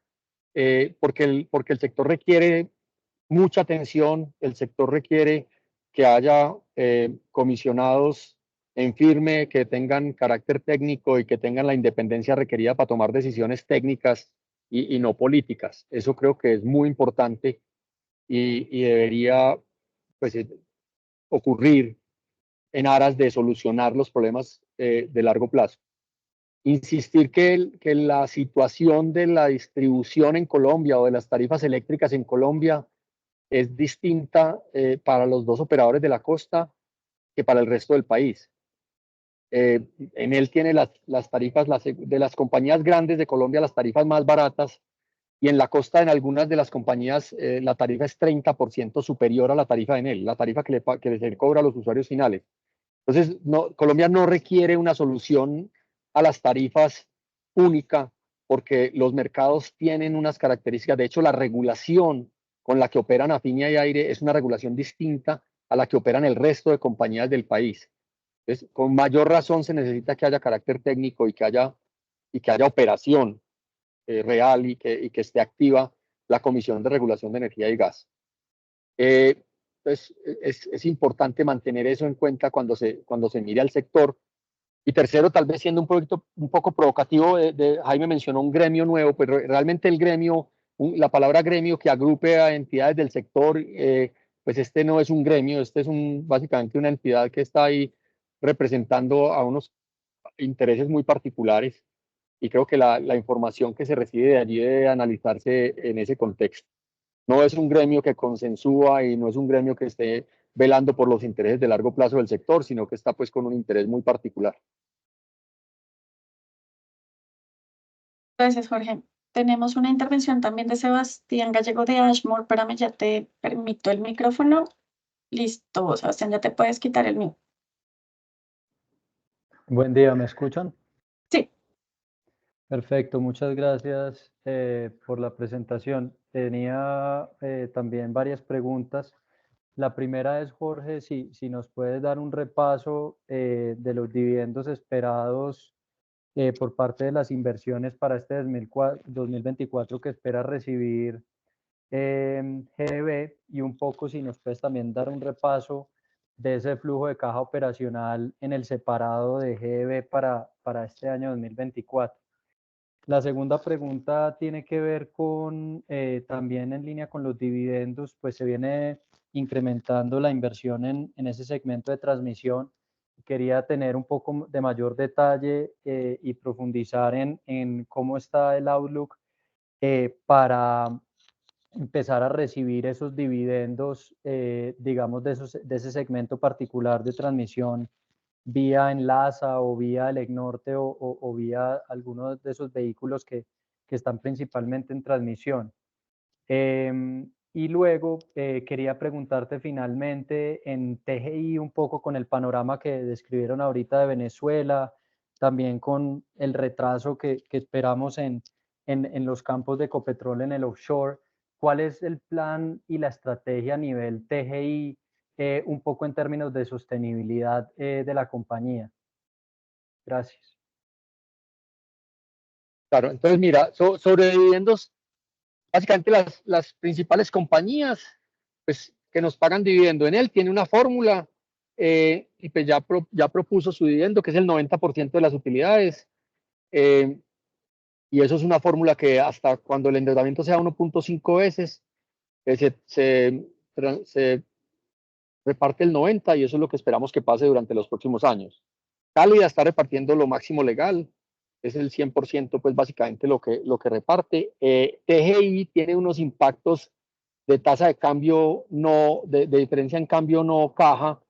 S2: porque el sector requiere mucha atención, el sector requiere que haya comisionados en firme, que tengan carácter técnico y que tengan la independencia requerida para tomar decisiones técnicas y no políticas. Eso creo que es muy importante y debería pues, ocurrir en aras de solucionar los problemas de largo plazo. Insistir que la situación de la distribución en Colombia o de las tarifas eléctricas en Colombia es distinta para los dos operadores de la costa que para el resto del país. En él tiene las tarifas de las compañías grandes de Colombia, las tarifas más baratas, y en la costa, en algunas de las compañías, la tarifa es 30% superior a la tarifa de Enel, la tarifa que se cobra a los usuarios finales. Entonces, Colombia no requiere una solución a las tarifas única, porque los mercados tienen unas características. De hecho, la regulación con la que operan Afinia y Aire es una regulación distinta a la que operan el resto de compañías del país. Entonces, con mayor razón se necesita que haya carácter técnico y que haya operación real y que esté activa la Comisión de Regulación de Energía y Gas. Entonces, es importante mantener eso en cuenta cuando se mire al sector. Y tercero, tal vez siendo un poco provocativo, Jaime mencionó un gremio nuevo, pues realmente el gremio, la palabra gremio que agrupe a entidades del sector, pues este no es un gremio, este es básicamente una entidad que está ahí representando a unos intereses muy particulares y creo que la información que se recibe de allí debe analizarse en ese contexto. No es un gremio que consensúa y no es un gremio que esté velando por los intereses de largo plazo del sector, sino que está pues con un interés muy particular.
S1: Gracias, Jorge. Tenemos una intervención también de Sebastián Gallego de Ashmore. Espérame, ya te permito el micrófono. Listo, Sebastián, ya te puedes quitar el mío.
S7: Buen día, ¿me escuchan?
S1: Sí.
S7: Perfecto, muchas gracias por la presentación. Tenía también varias preguntas. La primera es, Jorge, si nos puedes dar un repaso de los dividendos esperados por parte de las inversiones para este 2024 que espera recibir GDB, y un poco si nos puedes también dar un repaso de ese flujo de caja operacional en el separado de GDB para este año 2024. La segunda pregunta tiene que ver con, también en línea con los dividendos, pues se viene incrementando la inversión en ese segmento de transmisión. Quería tener un poco de mayor detalle y profundizar en cómo está el outlook para empezar a recibir esos dividendos, digamos, de ese segmento particular de transmisión vía Enlaza o vía Elec Norte o vía algunos de esos vehículos que están principalmente en transmisión. Y luego quería preguntarte finalmente en TGI un poco con el panorama que describieron ahorita de Venezuela, también con el retraso que esperamos en los campos de Ecopetrol en el offshore. ¿Cuál es el plan y la estrategia a nivel TGI un poco en términos de sostenibilidad de la compañía? Gracias.
S2: Claro, entonces mira, sobre dividendos, básicamente las principales compañías pues, que nos pagan dividendo en él tiene una fórmula y pues ya propuso su dividendo, que es el 90% de las utilidades. Y eso es una fórmula que hasta cuando el endeudamiento sea 1.5 veces, se reparte el 90 y eso es lo que esperamos que pase durante los próximos años. Cálida está repartiendo lo máximo legal, es el 100%, pues básicamente lo que reparte. TGI tiene unos impactos de tasa de cambio, de diferencia en cambio no caja,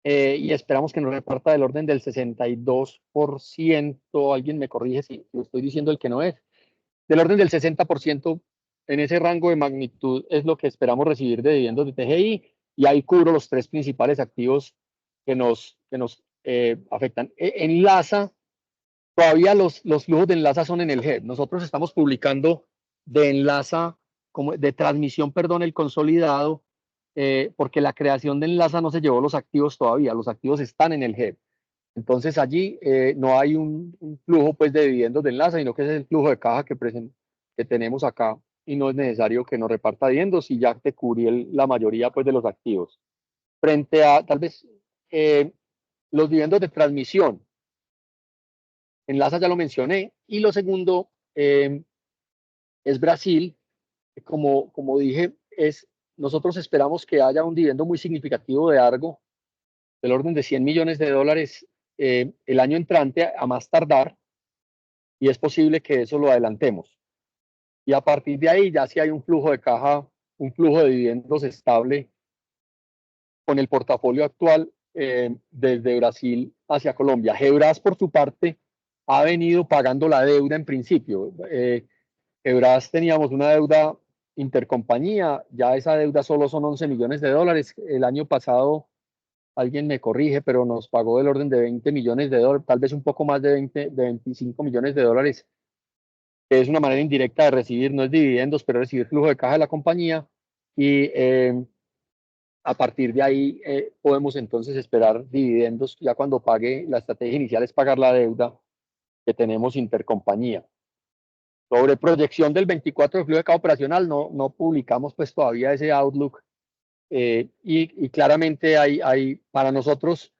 S2: y esperamos que nos reparta del orden del 62%, alguien me corrige si lo estoy diciendo el que no es, del orden del 60%, en ese rango de magnitud es lo que esperamos recibir de dividendos de TGI, y ahí cubro los tres principales activos que nos afectan. En LASA, todavía los flujos de Enlaza son en el GEP. Nosotros estamos publicando de Enlaza, de transmisión, perdón, el consolidado, porque la creación de Enlaza no se llevó los activos todavía, los activos están en el GEP. Entonces allí no hay un flujo pues de dividendos de Enlaza, sino que ese es el flujo de caja que tenemos acá, y no es necesario que nos reparta dividendos, y ya te cubrí la mayoría pues de los activos. Frente a tal vez los dividendos de transmisión, Enlaza ya lo mencioné, y lo segundo es Brasil. Como dije, nosotros esperamos que haya un dividendo muy significativo de Argo, del orden de $100 millones el año entrante a más tardar, y es posible que eso lo adelantemos. Y a partir de ahí ya sí hay un flujo de caja, un flujo de dividendos estable con el portafolio actual desde Brasil hacia Colombia. Gebras, por su parte, ha venido pagando la deuda en principio. Gebras teníamos una deuda intercompañía, ya esa deuda solo son $11 millones. El año pasado, alguien me corrige, pero nos pagó del orden de $20 millones, tal vez un poco más de $25 millones, que es una manera indirecta de recibir, no es dividendos, pero recibir flujo de caja de la compañía, y a partir de ahí podemos entonces esperar dividendos ya cuando pague. La estrategia inicial es pagar la deuda que tenemos intercompañía. Sobre proyección del 24 de flujo de caja operacional, no publicamos pues todavía ese outlook, y claramente hay para nosotros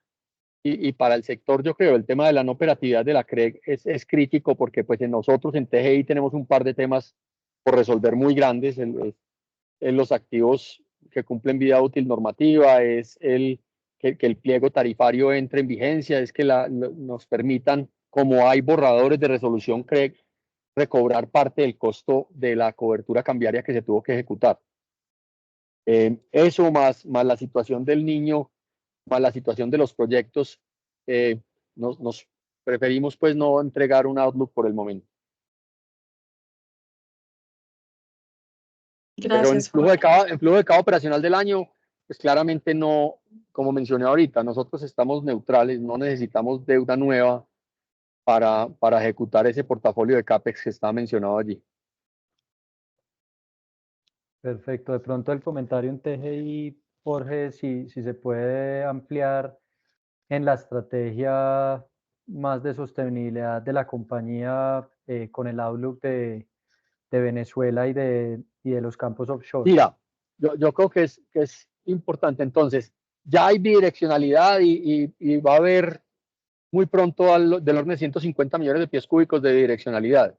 S2: y para el sector, yo creo, el tema de la no operatividad de la CREG es crítico, porque pues nosotros en TGI tenemos un par de temas por resolver muy grandes. En los activos que cumplen vida útil normativa, es que el pliego tarifario entre en vigencia, es que nos permitan, como hay borradores de resolución CREG, recobrar parte del costo de la cobertura cambiaria que se tuvo que ejecutar. Eso más la situación del niño, más la situación de los proyectos, nos preferimos pues no entregar un outlook por el momento. Pero en
S1: Gracias,
S2: flujo
S1: Jorge.
S2: en flujo de caja operacional del año, pues claramente no, como mencioné ahorita, nosotros estamos neutrales, no necesitamos deuda nueva para ejecutar ese portafolio de CAPEX que está mencionado allí.
S7: Perfecto. De pronto el comentario en TGI, Jorge, si se puede ampliar en la estrategia más de sostenibilidad de la compañía, con el outlook de Venezuela y de los campos offshore.
S2: Mira, yo creo que es importante. Entonces, ya hay bidireccionalidad, y va a haber muy pronto del orden de 150 millones de pies cúbicos de bidireccionalidad.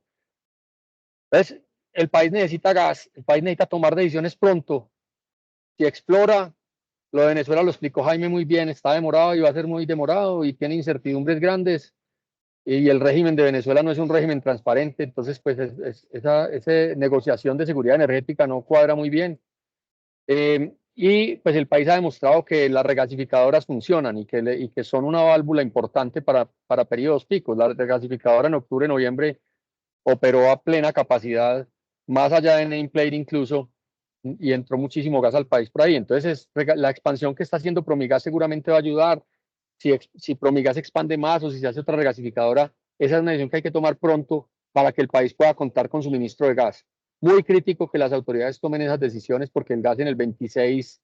S2: Entonces, el país necesita gas, el país necesita tomar decisiones pronto. Si explora, lo de Venezuela lo explicó Jaime muy bien, está demorado y va a ser muy demorado y tiene incertidumbres grandes, y el régimen de Venezuela no es un régimen transparente. Entonces pues esa negociación de seguridad energética no cuadra muy bien. Y pues el país ha demostrado que las regasificadoras funcionan y que son una válvula importante para periodos picos. La regasificadora en octubre, noviembre operó a plena capacidad, más allá de nameplate incluso, y entró muchísimo gas al país por ahí. Entonces la expansión que está haciendo Promigas seguramente va a ayudar. Si Promigas expande más, o si se hace otra regasificadora, esa es una decisión que hay que tomar pronto para que el país pueda contar con suministro de gas. Muy crítico que las autoridades tomen esas decisiones, porque el gas en el 26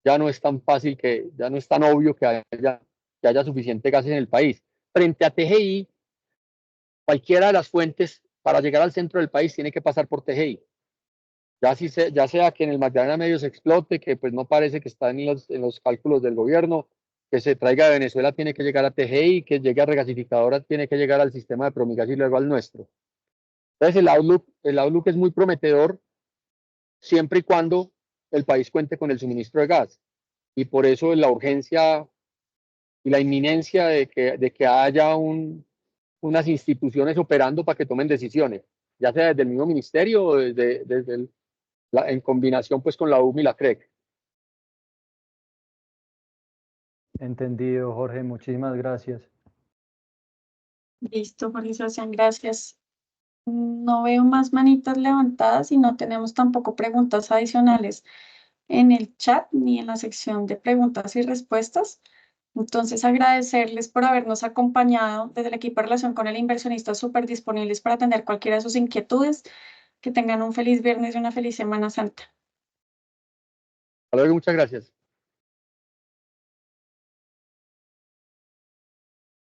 S2: ya no es tan fácil, ya no es tan obvio que haya suficiente gas en el país. Frente a TGI, cualquiera de las fuentes para llegar al centro del país tiene que pasar por TGI. Ya sea que en el Magdalena Medio se explote, que pues no parece que está en los cálculos del gobierno, que se traiga de Venezuela tiene que llegar a TGI, que llegue a regasificadora tiene que llegar al sistema de Promigas y luego al nuestro. Entonces el outlook es muy prometedor, siempre y cuando el país cuente con el suministro de gas. Y por eso la urgencia y la inminencia de que haya unas instituciones operando para que tomen decisiones, ya sea desde el mismo ministerio o desde en combinación pues con la UM y la CREC.
S7: Entendido, Jorge. Muchísimas gracias.
S1: Listo, Jorge Sebastián, gracias. No veo más manitas levantadas y no tenemos tampoco preguntas adicionales en el chat ni en la sección de preguntas y respuestas. Entonces, agradecerles por habernos acompañado desde el equipo de relación con el inversionista, súper disponibles para atender cualquiera de sus inquietudes. Que tengan un feliz viernes y una feliz Semana Santa.
S2: Hasta luego, muchas gracias.